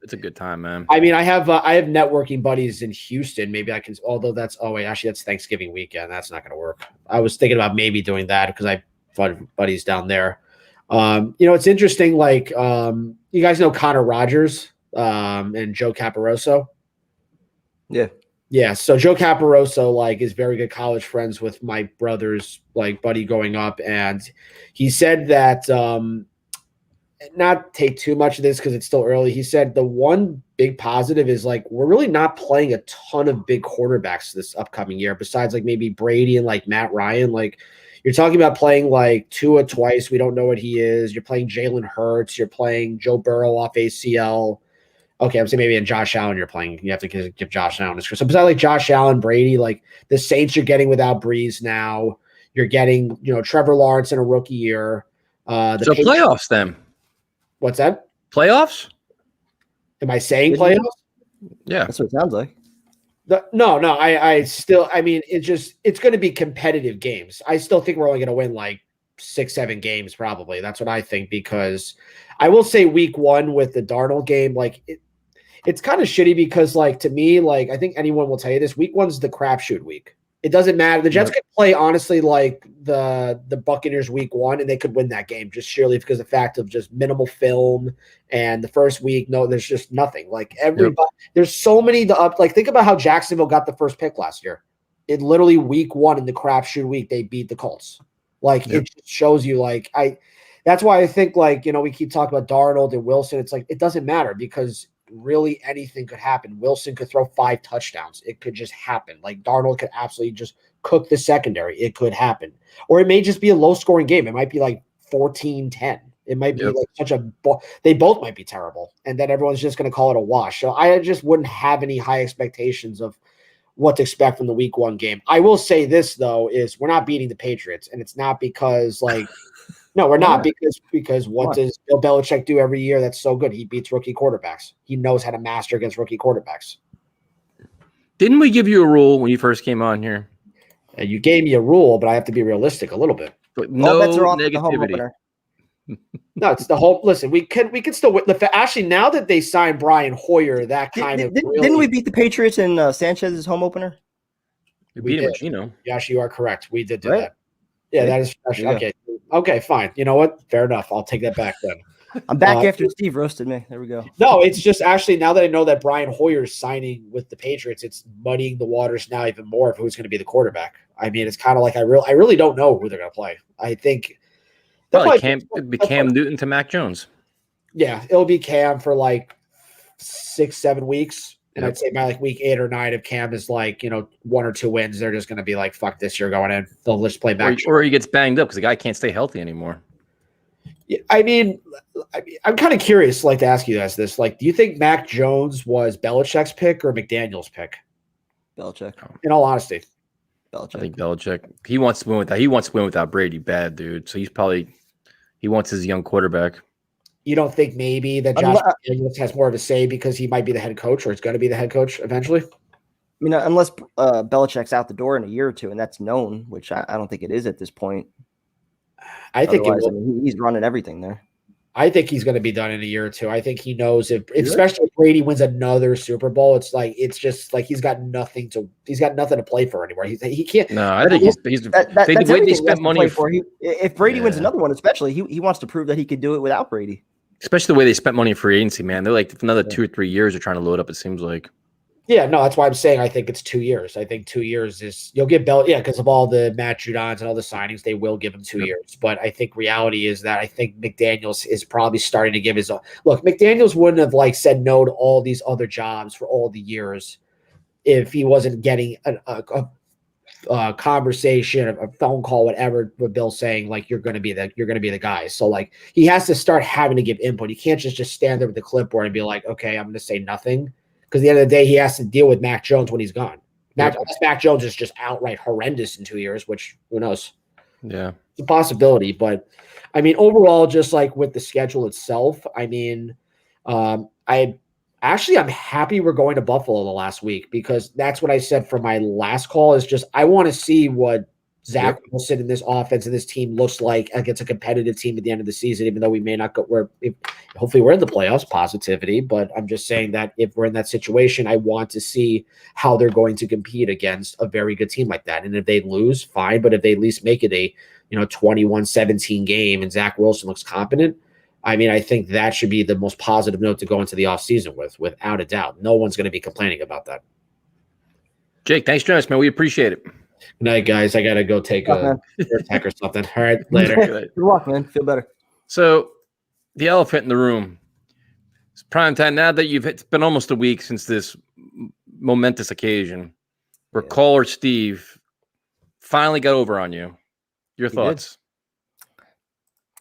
it's a good time, man. I mean, I have networking buddies in Houston. Maybe I can, although that's that's Thanksgiving weekend. That's not going to work. I was thinking about maybe doing that because I have buddies down there. It's interesting. Like, you guys know Connor Rogers and Joe Caporoso. Yeah. Yeah. So Joe Caporoso like is very good college friends with my brother's like buddy growing up. And he said that, not take too much of this because it's still early. He said the one big positive is like we're really not playing a ton of big quarterbacks this upcoming year, besides like maybe Brady and like Matt Ryan. Like you're talking about playing like Tua twice. We don't know what he is. You're playing Jalen Hurts. You're playing Joe Burrow off ACL. Okay, I'm saying maybe in Josh Allen you're playing. You have to give Josh Allen. So besides like Josh Allen, Brady, like the Saints you're getting without Breeze now. You're getting, Trevor Lawrence in a rookie year. So playoffs then. What's that? Playoffs? Am I saying Didn't you? playoffs? Yeah, that's what it sounds like. No. I mean, it's going to be competitive games. I still think we're only going to win like 6-7 games, probably. That's what I think, because I will say week 1 with the Darnold game, like it's kind of shitty because, like, to me, like, I think anyone will tell you this, week 1's the crapshoot week. It doesn't matter. The Jets could play, honestly, like the Buccaneers week 1, and they could win that game just surely because of the fact of just minimal film. And the first week, no, there's just nothing. Like, everybody, there's so many like, think about how Jacksonville got the first pick last year. It literally week 1 in the crapshoot week, they beat the Colts. Like, it just shows you, like, that's why I think, like, we keep talking about Darnold and Wilson. It's like, it doesn't matter because really anything could happen. Wilson could throw 5 touchdowns. It could just happen. Like, Darnold could absolutely just cook the secondary. It could happen. Or it may just be a low-scoring game. It might be like 14-10. It might be like they both might be terrible. And then everyone's just going to call it a wash. So I just wouldn't have any high expectations of what to expect from the week 1 game. I will say this, though, is we're not beating the Patriots. And it's not because, like, no, we're not, because what does Bill Belichick do every year that's so good? He beats rookie quarterbacks. He knows how to master against rookie quarterbacks. Didn't we give you a rule when you first came on here? You gave me a rule, but I have to be realistic a little bit. But no bets are off at the home negativity. opener. No, it's the whole. Listen, we can still win. Actually, now that they signed Brian Hoyer, that kind of didn't we beat the Patriots in Sanchez's home opener? We beat him, Yes, you are correct. We did do Right? that. Yeah, that is okay. Okay, fine. You know what? Fair enough. I'll take that back then. I'm back after Steve roasted me. There we go. No, it's just actually now that I know that Brian Hoyer's signing with the Patriots, it's muddying the waters now even more of who's going to be the quarterback. I mean, it's kind of like I really don't know who they're going to play. I think probably Cam Newton to Mac Jones. Yeah, it'll be Cam for like 6-7 weeks. And I'd say by like week 8 or 9, if Cam is like, 1 or 2 wins, they're just going to be like, fuck this, you're going in. They'll just play back. Or he gets banged up because the guy can't stay healthy anymore. Yeah, I'm kind of curious, like, to ask you guys this. Like, do you think Mac Jones was Belichick's pick or McDaniel's pick? Belichick. In all honesty. Belichick. I think Belichick. He wants to win with that. He wants to win without Brady bad, dude. So he wants his young quarterback. You don't think maybe that Josh McDaniels has more of a say because he might be the head coach or is going to be the head coach eventually? I mean, unless Belichick's out the door in a year or two, and that's known, which I don't think it is at this point. I think he's running everything there. I think he's going to be done in a year or two. I think he knows especially if Brady wins another Super Bowl, it's just like he's got nothing to play for anymore. He can't. No, I think they spent money for. If Brady wins another one, especially he wants to prove that he could do it without Brady. Especially the way they spent money in free agency, man. They're like another 2 or 3 years they're trying to load up. It seems like. Yeah, no, that's why I'm saying I think it's 2 years. I think 2 years is you'll get because of all the Matt Judons and all the signings, they will give him 2 years. But I think reality is that I think McDaniels is probably starting to give his own. Look, McDaniels wouldn't have said no to all these other jobs for all the years if he wasn't getting a conversation, a phone call, whatever, with Bill saying like you're going to be the guy. So like he has to start having to give input. He can't just stand there with the clipboard and be like, okay, I'm going to say nothing. Because at the end of the day, he has to deal with Mac Jones when he's gone. Mac Jones is just outright horrendous in 2 years, which who knows? Yeah. It's a possibility. But, I mean, overall, just like with the schedule itself, I mean, I'm happy we're going to Buffalo the last week because that's what I said for my last call is just I want to see what Zach Wilson in this offense and this team looks like against a competitive team at the end of the season, even though we may not go hopefully we're in the playoffs, positivity. But I'm just saying that if we're in that situation, I want to see how they're going to compete against a very good team like that. And if they lose, fine. But if they at least make it a 21-17 game and Zach Wilson looks competent, I mean, I think that should be the most positive note to go into the offseason without a doubt. No one's going to be complaining about that. Jake, thanks for joining us, man. We appreciate it. Good night, guys. I got to go take a attack or something. All right, later. Good luck, man. Feel better. So, the elephant in the room. It's prime time now that it's been almost a week since this momentous occasion where caller Steve finally got over on you. Your thoughts?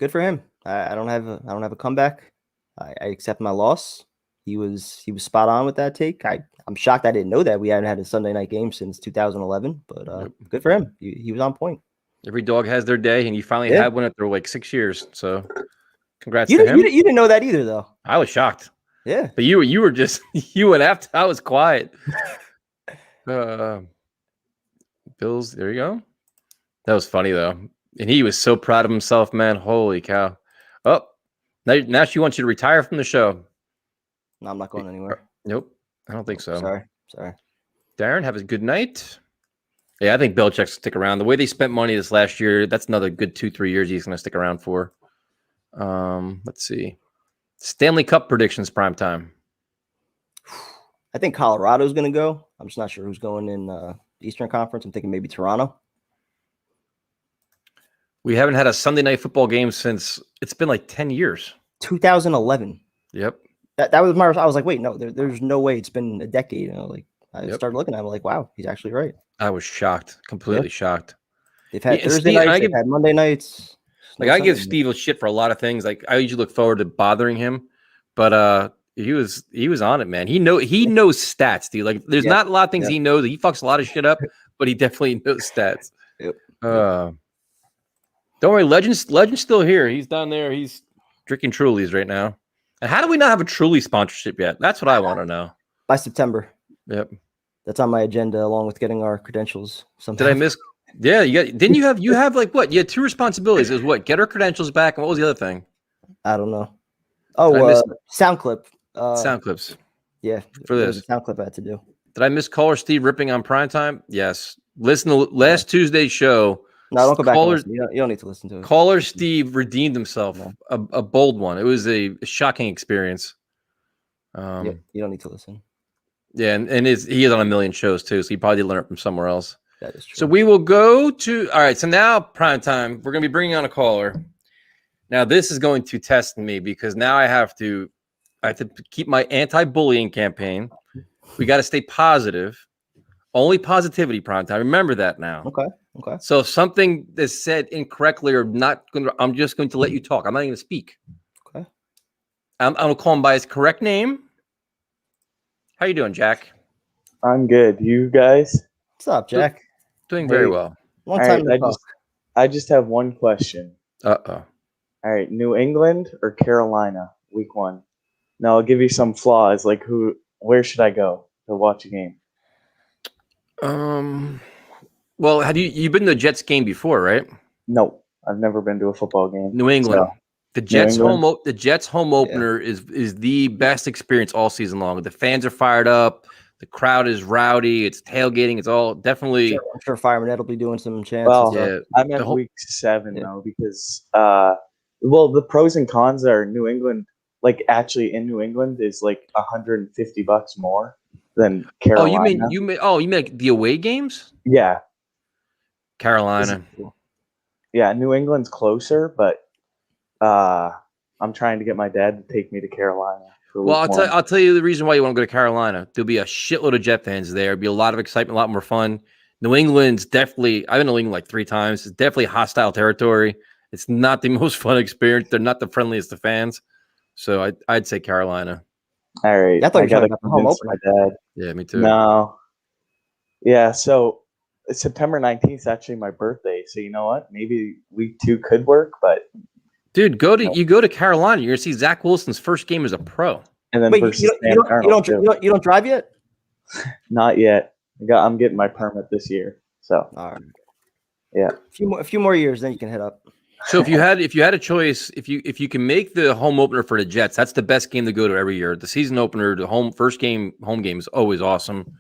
Good for him. I don't have a comeback. I accept my loss. He was spot on with that take. I'm shocked I didn't know that we hadn't had a Sunday night game since 2011, but good for him. He was on point. Every dog has their day, and you finally Yeah. had one after like 6 years. So, congrats You to didn't, him. you didn't know that either, though. I was shocked, Yeah. but you were just you went after. I was quiet. Bills. There you go. That was funny though, and he was so proud of himself, man. Holy cow! Oh, now she wants you to retire from the show. No, I'm not going anywhere. Nope, I don't think so. Sorry. Darren, have a good night. Yeah, I think Belichick stick around. The way they spent money this last year, that's another good 2-3 years he's going to stick around for. Let's see. Stanley Cup predictions prime time. I think Colorado's going to go. I'm just not sure who's going in the Eastern Conference. I'm thinking maybe Toronto. We haven't had a Sunday night football game since it's been like 10 years. 2011. Yep. That was my. I was like, wait, no, there's no way. It's been a decade. You know, like I started looking at it, like, wow, he's actually right. I was shocked, completely shocked. They've had Yeah, Thursday Steve, nights, they've had Monday nights. Like I give Steve a shit for a lot of things. Like I usually look forward to bothering him, but he was on it, man. He knows stats, dude. Like there's not a lot of things he knows. He fucks a lot of shit up, but he definitely knows stats. Yep. Don't worry, Legend's still here. He's down there. He's drinking Trulies right now. And how do we not have a Truly sponsorship yet? That's what I want to know. By September. Yep. That's on my agenda along with getting our credentials. Did I miss? Yeah, you have like what? You had 2 responsibilities. It was what? Get our credentials back, and what was the other thing? I don't know. Oh, sound clip. Sound clips. Yeah, for this sound clip I had to do. Did I miss caller Steve ripping on primetime? Yes. Listen to last Tuesday's show. No, don't go back. You don't need to listen to it. Caller Steve redeemed himself. No. A bold one. It was a shocking experience. You don't need to listen. Yeah, and he is on a million shows too, so he probably did learn it from somewhere else. That is true. So we will go to all right. So now primetime, we're going to be bringing on a caller. Now this is going to test me because now I have to keep my anti-bullying campaign. We got to stay positive. Only positivity primetime. Remember that now. Okay. So if something is said incorrectly or not going to, I'm just going to let you talk. I'm not going to speak. Okay. I'm going to call him by his correct name. How you doing, Jack? I'm good. You guys? What's up, Jack? Doing very well. Long time right, I just have one question. Uh-oh. All right, New England or Carolina, week 1? Now I'll give you some flaws. Like where should I go to watch a game? Well, have you've been to a Jets game before, right? No, I've never been to a football game. New England. So, the Jets home opener is the best experience all season long. The fans are fired up. The crowd is rowdy. It's tailgating. It's all definitely. I'm sure Fireman Ed will be doing some chants. Well, yeah, I'm at week 7 though because the pros and cons are New England. Like actually in New England is like $150 more than Carolina. Oh, you mean like the away games? Yeah, Carolina. Yeah, New England's closer, but I'm trying to get my dad to take me to Carolina. Well, I'll tell you the reason why you want to go to Carolina. There'll be a shitload of Jet fans there. There'll be a lot of excitement, a lot more fun. New England's definitely. I've been to New England like 3 times. It's definitely hostile territory. It's not the most fun experience. They're not the friendliest of fans. So I'd say Carolina. All right. I thought you got to about the home convince my dad. Yeah, me too. No. Yeah, so September 19th is actually my birthday. So you know what? Maybe week 2 could work, but dude, go to Carolina. You're gonna see Zach Wilson's first game as a pro. And then wait, you don't drive yet? Not yet. I'm getting my permit this year. So all right. Yeah. A few more years, then you can head up. So if you had a choice, if you can make the home opener for the Jets, that's the best game to go to every year. The season opener, the home game is always awesome.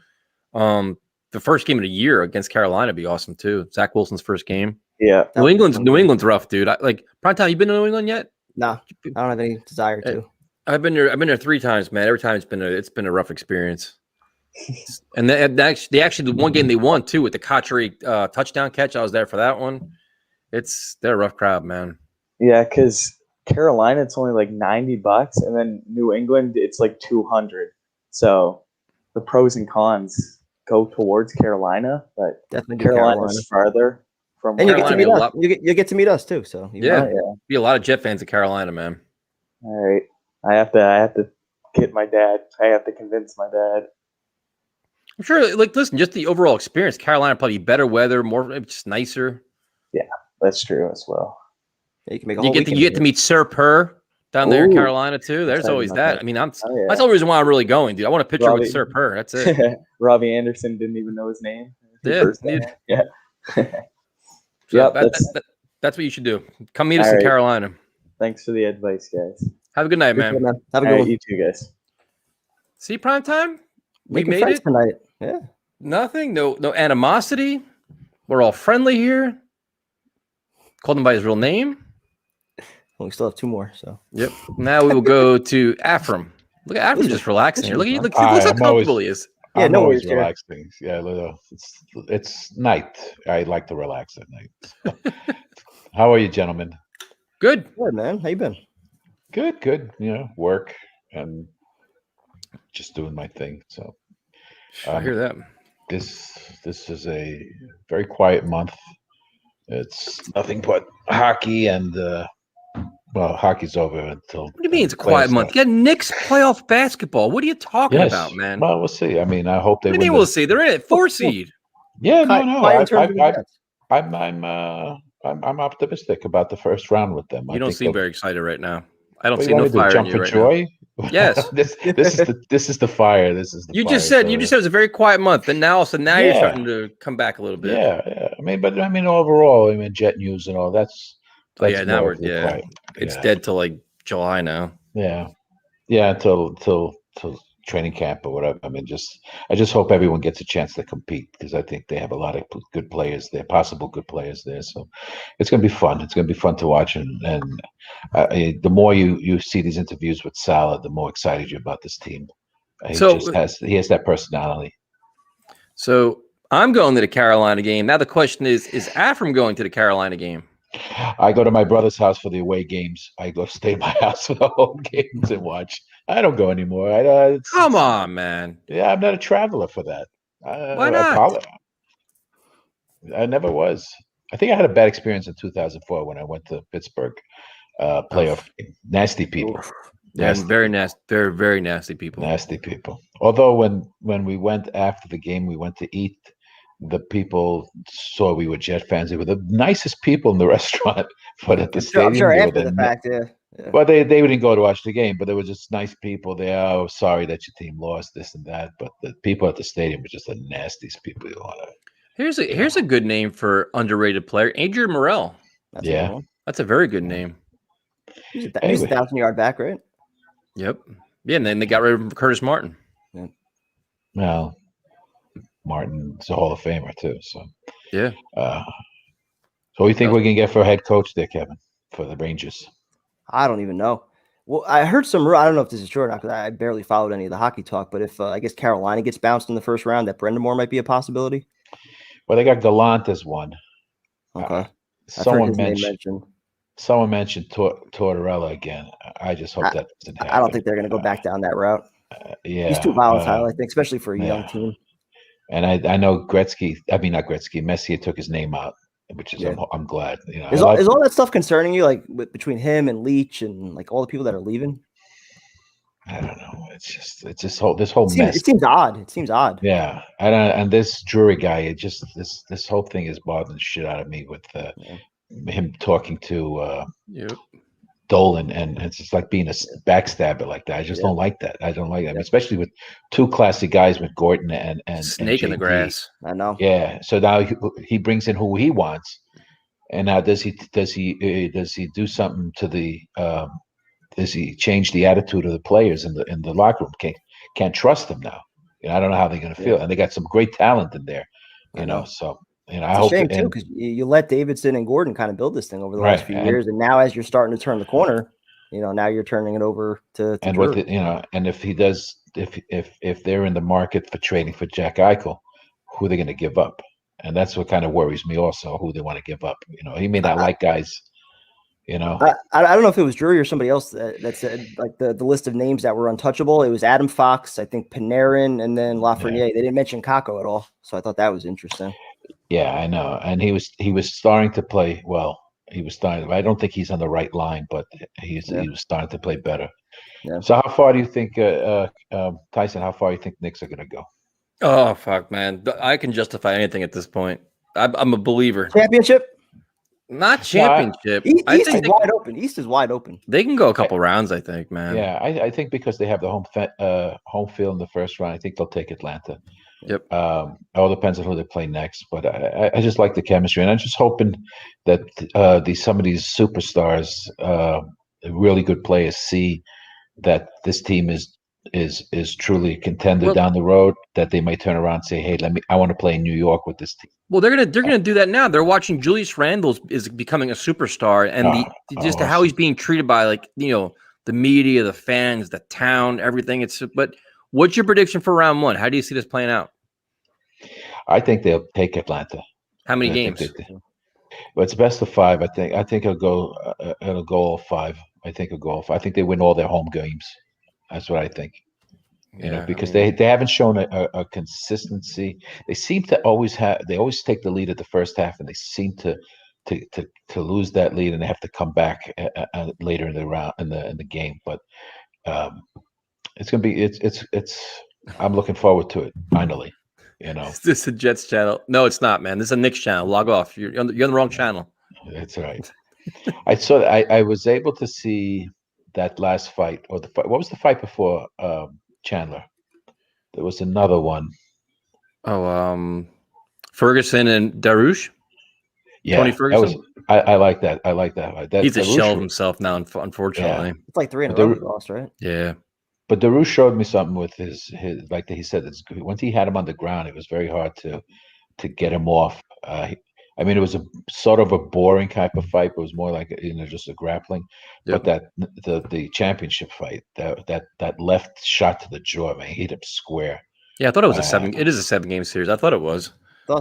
The first game of the year against Carolina would be awesome too. Zach Wilson's first game. Yeah. New England's rough, dude. Primetime, you been to New England yet? No, I don't have any desire to. I've been there 3 times, man. Every time it's been a rough experience. And they actually the one game they won too with the Kachary touchdown catch. I was there for that one. They're a rough crowd, man. Yeah, because Carolina it's only like $90, and then New England it's like $200. So the pros and cons go towards Carolina, but definitely Carolina's farther from. And you get to meet us. You get to meet us too. So be a lot of Jet fans in Carolina, man. All right, I have to get my dad. I have to convince my dad. I'm sure. Listen, just the overall experience. Carolina probably better weather, more just nicer. That's true as well. Yeah, you can make a You whole get to weekend meet Sir Purr down there in Ooh, Carolina too. There's excited always about that. that. I mean, Oh, yeah. that's the only reason why I'm really going, dude. I want a picture with Robbie- Sir Purr. That's it. Robbie Anderson didn't even know his name. His Yeah, first name. dude. Yeah. So Yep, that's what you should do. Come meet us All in right. Carolina. Thanks for the advice, guys. Have a good night, Appreciate it, man. man. Have a All good right, one. you too, guys. See, prime time. We Making made friends it. tonight. Yeah. Nothing. No animosity. We're all friendly here. Called him by his real name. Well, we still have 2 more. So Yep. Now we will go to Afram. Look at Afram just relaxing here. Look at you. Look how I'm comfortable always- he is. Yeah, I'm no always worries here. relaxing. Yeah, it's night. I like to relax at night. How are you, gentlemen? Good. good, man. How you been? Good. You know, work and just doing my thing. So I hear that. this is a very quiet month. It's nothing but hockey and well, hockey's over until. What do you mean it's a quiet month? You got Knicks playoff basketball. What are you talking about, man? Well, we'll see. I mean, I hope they What do you win. mean we'll see? They're in it. 4 seed. Yeah, Quiet in terms of the Jets. I'm optimistic about the first round with them. You don't seem very excited right now. I don't What do see you no want to do? fire in Jump you for right joy? now. Yes. this is the fire. This is the You fire, just said so, you just said it was a very quiet month, and now you're Yeah. starting to come back a little bit. yeah. I mean overall, I mean jet news and all that's Oh, yeah, now more we're of the quiet. It's Yeah. dead till like July now. Yeah, till training camp or whatever. I mean, I just hope everyone gets a chance to compete because I think they have a lot of good players there, possible good players there. So it's going to be fun. It's going to be fun to watch, and the more you see these interviews with Salah, the more excited you're about this team. He has that personality. So I'm going to the Carolina game. Now the question is Afram going to the Carolina game? I go to my brother's house for the away games. I go stay at my house for the home games and watch. I don't go anymore. Come on, man. Yeah, I'm not a traveler for that. Why not? I never was. I think I had a bad experience in 2004 when I went to Pittsburgh playoff game. Nasty people. Yeah, very nasty. They're very nasty people. Nasty people. Although when we went after the game, we went to eat. The people saw we were Jet fans. They were the nicest people in the restaurant, but at the stadium, I'm sure they were after the fact, yeah. Well, they didn't go to watch the game, but they were just nice people. They are sorry that your team lost this and that, but the people at the stadium were just the nastiest people you want to. Here's a good name for underrated player, Adrian Morel. That's Yeah. a good one. That's a very good name. He's a Anyway. 1,000-yard back, right? Yep. Yeah, and then they got rid of Curtis Martin. Well, Martin's a Hall of Famer too. So Yeah. so what do you think we can get for a head coach there, Kevin, for the Rangers? I don't even know. Well, I heard I don't know if this is true or not because I barely followed any of the hockey talk. But if I guess Carolina gets bounced in the first round, that Brendan Moore might be a possibility. Well, they got Gallant as one. Okay. I've heard Someone his name mentioned Tortorella again. I just hope that doesn't happen. I don't think they're going to go back down that route. Yeah, He's too volatile, I think, especially for a young yeah. team. And I know Gretzky. I mean, not Gretzky. Messi took his name out, which is Yeah. I'm glad. You know, Is all that stuff concerning you, like between him and Leach and like all the people that are leaving? I don't know. It's just this whole mess. It seems odd. It seems odd. Yeah, and this Drury guy, it just this whole thing is bothering the shit out of me with him talking to Yep. Dolan, and it's just like being a backstabber like that. I just don't like that. I don't like that, especially with two classy guys with Gordon and Snake in the JD. grass. I know. Yeah. So now he brings in who he wants, and now does he do something to the does he change the attitude of the players in the locker room? Can't trust them now. You know, I don't know how they're going to feel, and they got some great talent in there. You know, so I It's hope a shame too because you let Davidson and Gordon kind of build this thing over the last few and- years, and now as you're starting to turn the corner, now you're turning it over to and Drury. with and if he does, if they're in the market for trading for Jack Eichel, who are they going to give up? And that's what kind of worries me also, who they want to give up. You know, he may not like guys. You know, I don't know if it was Drury or somebody else that said like the list of names that were untouchable. It was Adam Fox, I think Panarin, and then Lafreniere. They didn't mention Kakko at all, so I thought that was interesting. Yeah, I know, and he was starting to play well. He was starting. I don't think he's on the right line, but he was starting to play better. Yeah. So, how far do you think, Tyson? How far do you think Knicks are going to go? Oh fuck, man! I can justify anything at this point. I'm a believer. Championship? Not championship. I East is think wide open. East is wide open. they can go a couple rounds. I think, man. Yeah, I think because they have the home field in the first round, I think they'll take Atlanta. Yep. It all depends on who they play next, but I just like the chemistry, and I'm just hoping that some of these superstars, really good players, see that this team is truly a contender Well- down the road. That they might turn around and say, "Hey, I want to play in New York with this team." Well, they're gonna do that now. They're watching Julius Randle is becoming a superstar, and just how awesome. he's being treated by the media, the fans, the town, everything. But what's your prediction for round one? How do you see this playing out? I think they'll take Atlanta. How many I think games? But it's best of 5. I think it'll go all 5. I think it'll go all 5. I think they win all their home games. That's what I think. Because they haven't shown a consistency. They seem to always take the lead at the first half, and they seem to lose that lead, and they have to come back later in the round in the game. But it's gonna be I'm looking forward to it finally. Is this a Jets channel? No, it's not, man. This is a Knicks channel. Log off. You're on the wrong channel. That's right. I saw that. I was able to see that last fight, or the fight. What was the fight before Chandler? There was another one. Oh, Ferguson and Darush. Yeah, Tony Ferguson. I like that. I like that. He's a Darush shell of himself now, unfortunately. It's like 3 in a row he lost, right? Yeah. But Darush showed me something with his like he said. It's good. Once he had him on the ground, it was very hard to get him off. I mean, it was a sort of a boring type of fight. But it was more like just a grappling. Yep. But the championship fight, that left shot to the jaw, man, he hit him square. Yeah, I thought it was a 7. It is a 7-game series. I thought it was.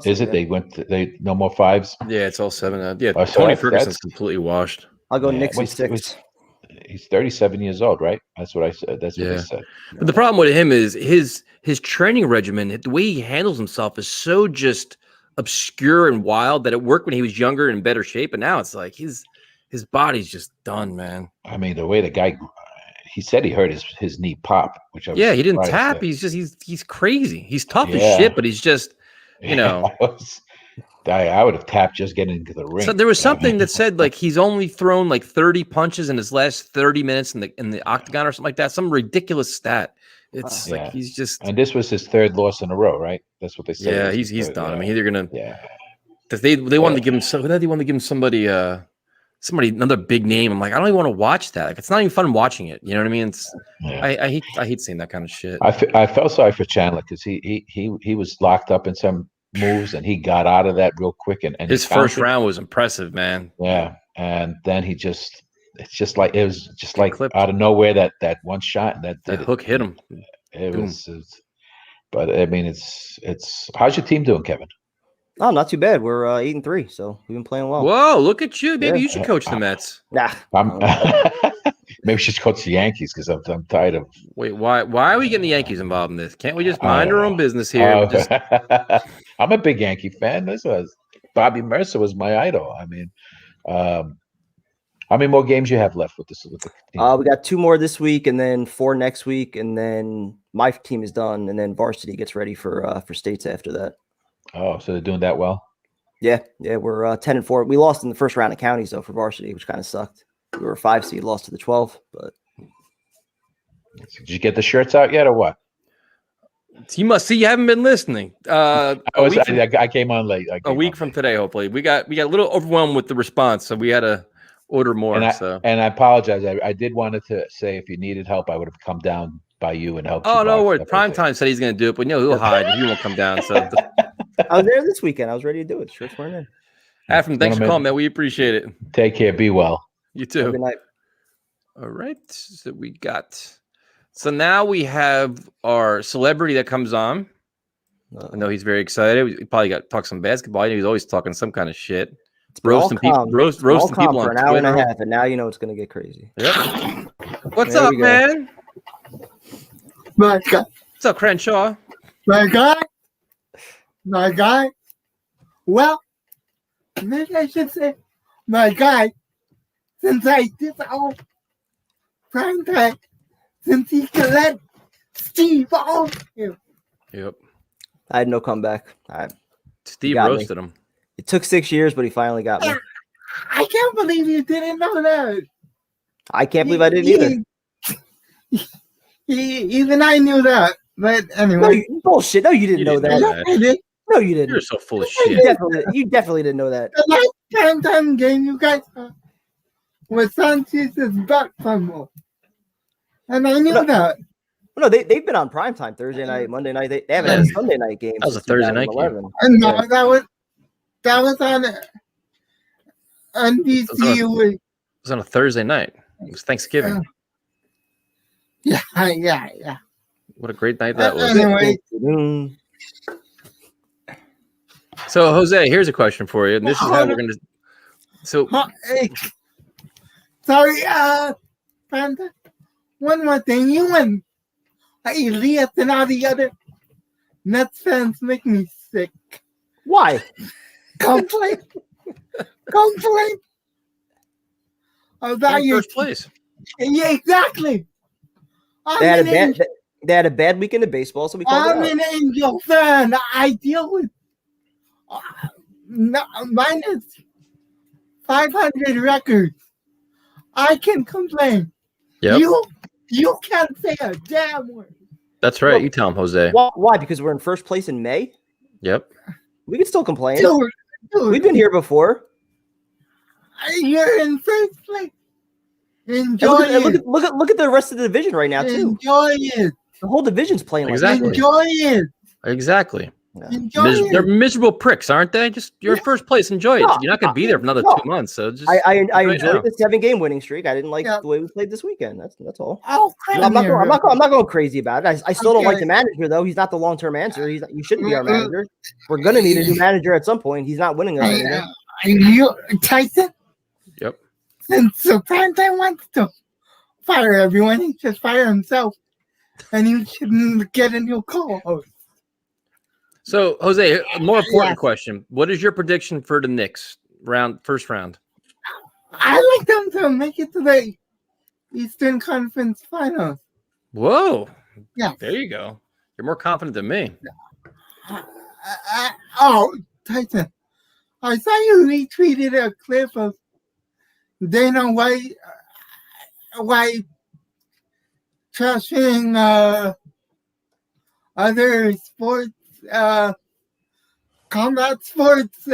Is it? They went. They no more 5s. Yeah, it's all 7. Yeah, Oh, so Tony that's- Ferguson's completely washed. I'll go Yeah, Knicks in wait, 6. He's 37 years old, right? That's what I said. That's what Yeah. they said. But the problem with him is his training regimen, the way he handles himself is so just obscure and wild that it worked when he was younger and in better shape, and now it's like his body's just done, man. I mean, the way the guy, he said he heard his knee pop, which I was Yeah, he didn't surprised tap. at. He's just he's crazy. He's tough as Yeah. shit, but he's just I would have tapped just getting into the ring. So there was something that said like he's only thrown like 30 punches in his last 30 minutes in the octagon or something like that. Some ridiculous stat. It's Yeah. like he's just And this was his 3rd loss in a row, right? That's what they said. yeah, It was he's his done. third, I mean, they're gonna yeah. because they wanted to give him they wanted to give him somebody another big name. I'm like, I don't even want to watch that. Like, it's not even fun watching it. You know what I mean? It's Yeah. I hate seeing that kind of shit. I felt sorry for Chandler because he was locked up in some moves and he got out of that real quick and His he found first it. round was impressive, man. Yeah, and then it was just like clipped. out of nowhere that one shot and that That did hook hit him. it. Boom. But I mean, it's how's your team doing, Kevin? Oh, not too bad. We're 8-3, so we've been playing well. Whoa, look at you. Maybe Yeah. you should coach the Mets. Nah, Maybe we should coach the Yankees because I'm tired of. Wait, why are we getting the Yankees involved in this? Can't we just mind our own business here? Just- I'm a big Yankee fan. This was Bobby Mercer was my idol. I mean, how many more games you have left with the team? we got 2 more this week, and then 4 next week, and then my team is done, and then varsity gets ready for states after that. Oh, so they're doing that well. Yeah, we're 10-4. We lost in the first round of counties though for varsity, which kind of sucked. We were a 5 seed, lost to the 12, but Did you get the shirts out yet, or what? You must see you haven't been listening. I came on late. A week from today, hopefully. We got a little overwhelmed with the response, so we had to order more. And I apologize. I did wanted to say if you needed help, I would have come down by you and helped. Oh you no, buy worry. stuff, I Prime think. Time said he's going to do it, but he'll hide. He won't come down. So, I was there this weekend. I was ready to do it. Shirts weren't in. Adam, thanks for calling, man. We appreciate it. Take care. Be well. You Have a too. good night. All right. So now we have our celebrity that comes on. I know he's very excited. He probably got to talk some basketball. I know he's always talking some kind of shit. Roasting people, roasting people for on an hour and a Twitter. half, and now you know it's going to get crazy. Yep. What's There up, we go. man? My guy, What's up, Crenshaw? my guy. Well, maybe I should say my guy, since I did all prime time, since he could let Steve off him. Yep. I had no comeback. Steve got me. roasted him. It took 6 years, but he finally got me. I can't believe you didn't know that. I can't believe I didn't either. Even I knew that. But No, anyway. bullshit. No, you didn't know didn't that. know I did. No, you didn't. You're so full of You shit. definitely didn't know that. The last time game you guys saw was Sanchez's back fumble. And I knew that. No, they've been on primetime Thursday night, Monday night. They haven't had a Sunday night game. That was since a Thursday night game. 2011. And no, Yeah. that was on NBC. It was on a Thursday night. It was Thanksgiving. Yeah. What a great night that was. Anyway, So, Jose, here's a question for you. And this is how we're going to. So, hey, sorry, Panda. One more thing. You and Elias and all the other Nets fans make me sick. Why? Complain about your first place. Yeah, exactly. They had a bad weekend of baseball, so we called I'm it out. an Angel fan. I deal with minus 500 records. I can complain. Yep. You can't say a damn word. That's right. You tell him, Jose. Why? Because we're in first place in May? Yep. We can still complain. Dude, We've been here before. you're in first place. And Enjoy it. look at the rest of the division right now, too. Enjoy it. The whole division's playing like Exactly. Enjoy it. Exactly. Enjoy They're it. miserable pricks, aren't they? Just you're in first place. Enjoy it. No, You're not going to be there for another no. 2 months. So just I enjoy it enjoyed now. the 7-game winning streak. I didn't like Yeah. the way we played this weekend. That's all. Oh, I'm not going crazy about it. I still don't like Okay. the manager though. He's not the long-term answer. He shouldn't be our manager. We're gonna need a new manager at some point. He's not winning us anything. You, Tyson? Yep. Since the Primetime wants to fire everyone, he should fire himself. And he shouldn't get a new co-host. So, Jose, a more important Yes. question. What is your prediction for the Knicks first round? I like them to make it to the Eastern Conference Finals. Whoa. Yeah. There you go. You're more confident than me. Tyson, I saw you retweeted a clip of Dana White trashing other sports, combat sports.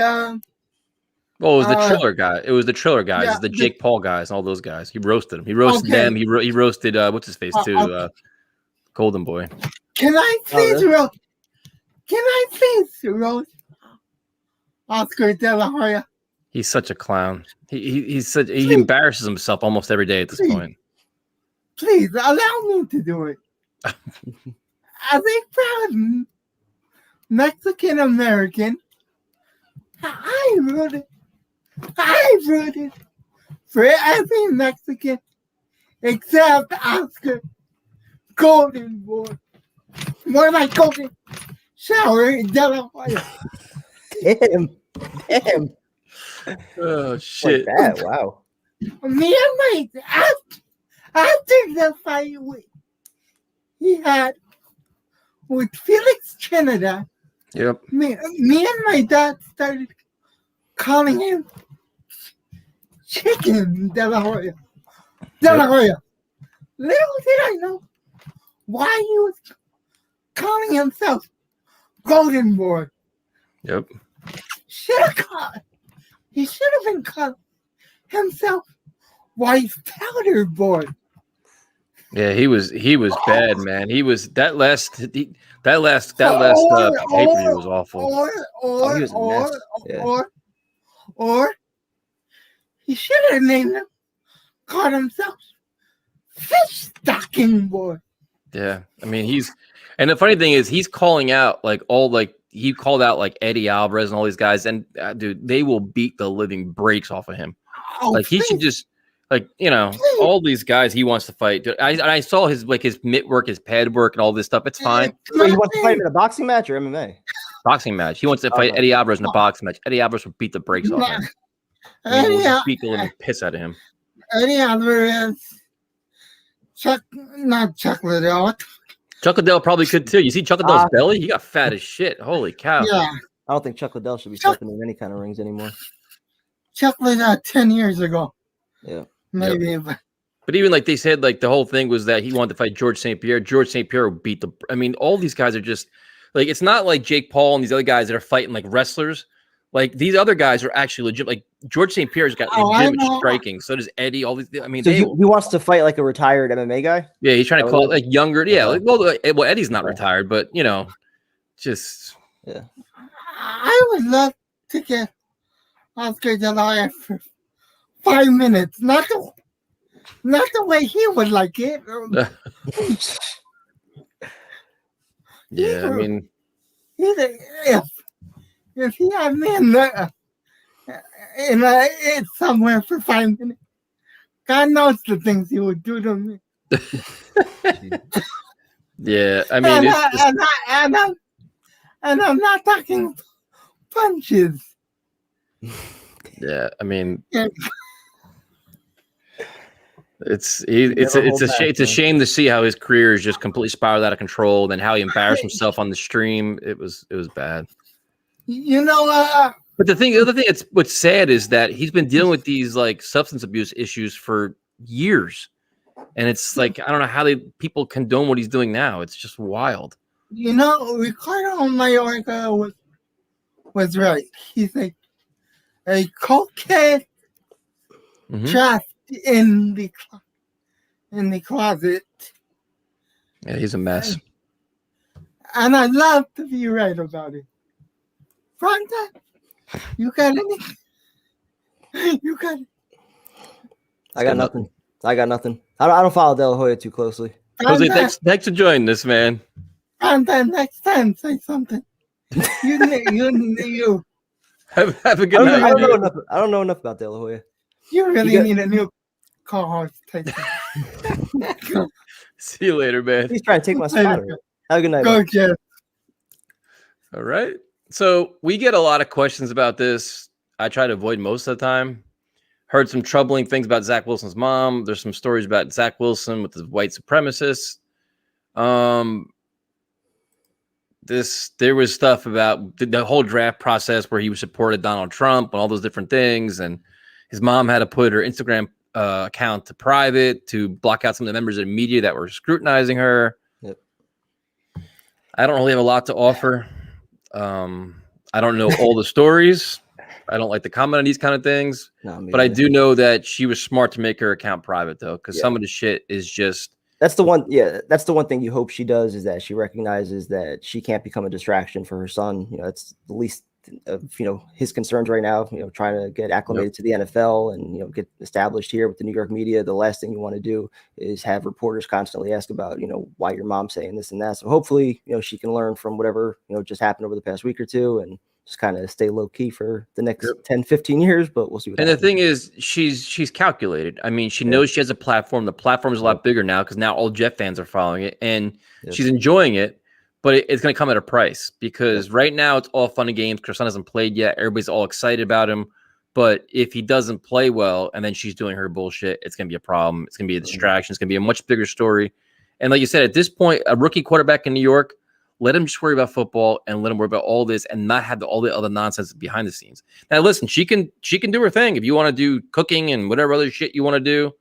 Well, it was the Uh, Triller guy. It was the Triller guys, yeah, the Jake Paul guys, and all those guys. He roasted them. He roasted Okay. them. He roasted what's his face too, okay. Golden Boy. Can I please roast? Oscar De La Hoya? He's such a clown. He embarrasses himself almost every day at this Please. point. Please allow me to do it. As a proud Mexican American, I rooted for every Mexican except Oscar Golden Boy. More like Golden Shower De La Hoya. Damn. Oh Like shit! that. Wow. Me and my after the fight he had with Felix Trinidad, Yep. me and my dad started calling him Chicken De La Hoya. De La Hoya. Little did I know why he was calling himself Golden Boy. Yep. He should have been calling himself White Powder Boy. Yeah, he was bad, man. He was that last pay-per-view was awful. He was a mess. Yeah. Or he should have called himself Fish Stocking Boy. Yeah, I mean and the funny thing is he's calling out he called out like Eddie Alvarez and all these guys, and dude, they will beat the living breaks off of him. Oh, Like he should just all these guys he wants to fight. Dude, I saw his mitt work, his pad work, and all this stuff. It's fine. Wait, he wants to fight in a boxing match or MMA? Boxing match. He wants to fight Eddie Alvarez in a boxing match. Eddie Alvarez will beat the brakes off him. He will just beat the living piss out of him. Eddie Alvarez, not Chuck Liddell. Chuck Liddell probably could too. You see Chuck Liddell's belly? He got fat as shit. Holy cow. Yeah, I don't think Chuck Liddell should be stepping in any kind of rings anymore. chocolate 10 years ago. Yeah. Maybe. But even like they said, like the whole thing was that he wanted to fight George St. Pierre. George St. Pierre would beat the. I mean, all these guys are just like, it's not like Jake Paul and these other guys that are fighting like wrestlers. Like these other guys are actually legit. Like George St. Pierre's got legitimate striking. So does Eddie. All these. I mean, So he wants to fight like a retired MMA guy. Yeah, he's trying to call it like younger. Yeah, like, well, Eddie's not retired, but you know, just yeah. I would love to get Oscar De La Hoya for 5 minutes, not the way he would like it. Yeah, I mean, if he had me in somewhere for 5 minutes, God knows the things he would do to me. yeah, I mean, and I'm not talking punches. Yeah, I mean, Yeah. it's a shame to see how his career is just completely spiraled out of control, and then how he embarrassed himself on the stream. It was bad. You know, But the other thing what's sad is that he's been dealing with these like substance abuse issues for years, and it's like I don't know how people condone what he's doing now. It's just wild. you know, Ricardo Mayorga was right. He's like a cokehead trapped in the closet. Yeah, he's a mess. And I'd love to be right about it. Fronta, you got any? You got it. I got nothing. I don't follow De La Hoya too closely. Jose, thanks for joining us, man. Fronta, next time say something. You Have a good night. I don't know enough about De La Hoya. You really need a new co-host. See you later, man. He's trying to take my spot. Have a good night. Go, Jeff. All right. So we get a lot of questions about this. I try to avoid most of the time. Heard some troubling things about Zach Wilson's mom. There's some stories about Zach Wilson with the white supremacists. There was stuff about the whole draft process where he supported Donald Trump and all those different things, and his mom had to put her Instagram account to private to block out some of the members of the media that were scrutinizing her. Yep. I don't really have a lot to offer. I don't know all the stories. I don't like to comment on these kind of things, but I do know that she was smart to make her account private, though, because some of the shit is just. That's the one. Yeah, that's the one thing you hope she does, is that she recognizes that she can't become a distraction for her son. You know, that's the least of his concerns right now. You know, trying to get acclimated to the NFL and get established here with the New York media. The last thing you want to do is have reporters constantly ask about why your mom's saying this and that. So hopefully she can learn from whatever just happened over the past week or two and just kind of stay low key for the next 10, 15 years, but we'll see what happens. The thing is, she's calculated. I mean, she knows she has a platform. The platform is a lot bigger now because now all Jet fans are following it, and she's enjoying it, but it's going to come at a price because right now it's all fun and games. Chris hasn't played yet. Everybody's all excited about him, but if he doesn't play well and then she's doing her bullshit, it's going to be a problem. It's going to be a distraction. It's going to be a much bigger story. And like you said, at this point, a rookie quarterback in New York, let him just worry about football and let him worry about all this and not have all the other nonsense behind the scenes. Now, listen, she can do her thing. If you want to do cooking and whatever other shit you want to do,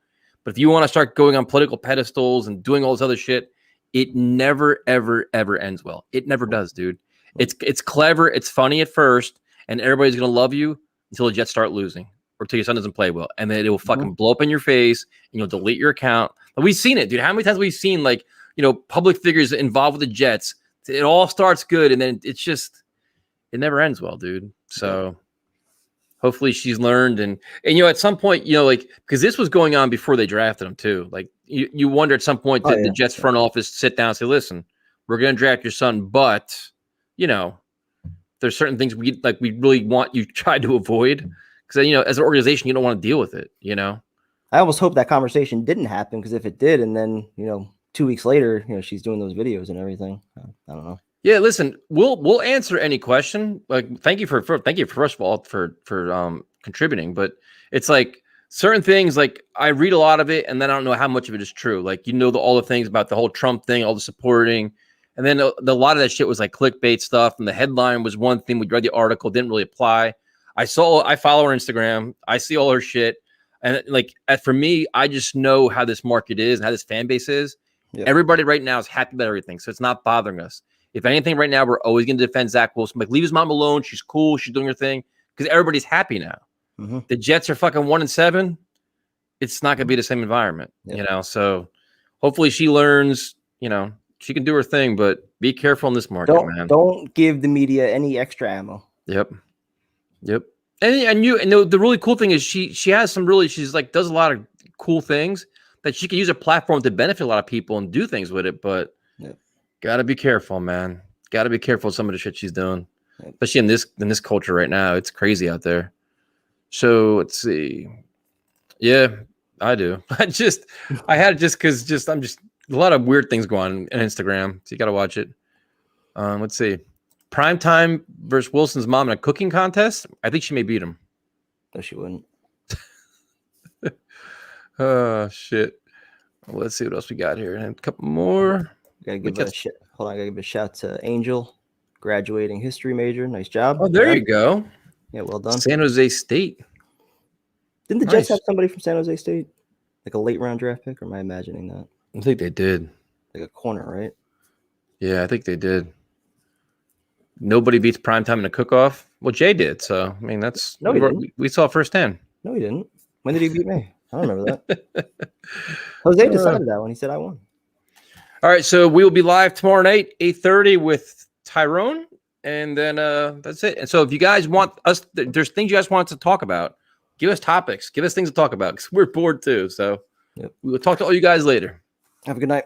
but if you want to start going on political pedestals and doing all this other shit, it never, ever, ever ends well. It never does, dude. It's clever. It's funny at first, and everybody's going to love you until the Jets start losing or until your son doesn't play well. And then it will fucking blow up in your face and you'll delete your account. But we've seen it, dude. How many times have we seen public figures involved with the Jets? It all starts good, and then it never ends well, dude. So hopefully she's learned, and at some point, because this was going on before they drafted him too. Like you wonder at some point did the Jets front office sit down and say, "Listen, we're going to draft your son, but there's certain things we really want you try to avoid because as an organization you don't want to deal with it." I almost hope that conversation didn't happen, because if it did, and then 2 weeks later, she's doing those videos and everything. I don't know. Yeah, listen, we'll answer any question. Like, thank you first of all for contributing. But it's like certain things, like I read a lot of it, and then I don't know how much of it is true. Like all the things about the whole Trump thing, all the supporting, and then a lot of that shit was like clickbait stuff, and the headline was one thing. We read the article, didn't really apply. I follow her Instagram. I see all her shit. And like for me, I just know how this market is and how this fan base is. Yep. Everybody right now is happy about everything. So it's not bothering us. If anything, right now, we're always going to defend Zach Wilson. Like, leave his mom alone. She's cool. She's doing her thing. Because everybody's happy now. Mm-hmm. The Jets are fucking 1-7. It's not going to be the same environment, Yep. you know? So hopefully she learns, you know, she can do her thing, but be careful in this market, man. Don't give the media any extra ammo. Yep. And the really cool thing is she has some really, she's like, does a lot of cool things that she can use a platform to benefit a lot of people and do things with it. But gotta be careful, man. Gotta be careful with some of the shit she's doing, especially in this culture right now. It's crazy out there. So let's see. Yeah, I do. I had it because I'm just a lot of weird things going on Instagram. So you gotta watch it. Let's see. Primetime versus Wilson's mom in a cooking contest. I think she may beat him. No, she wouldn't. Oh shit. Well, let's see what else we got here. And a couple more. Hold on, I gotta give a shout to Angel, graduating history major. Nice job. Oh, there you go. Yeah, well done. San Jose State. Didn't the Jets have somebody from San Jose State? Like a late round draft pick, or am I imagining that? I think they did. Like a corner, right? Yeah, I think they did. Nobody beats primetime in a cook-off. Well, Jay did. So, I mean, that's we saw firsthand. No, he didn't. When did he beat me? I don't remember that. Jose decided that one. He said I won. All right, so we will be live tomorrow night, 8:30 with Tyrone, and then that's it. And so if you guys want us, there's things you guys want us to talk about, give us topics, give us things to talk about, because we're bored too. So we will talk to all you guys later. Have a good night.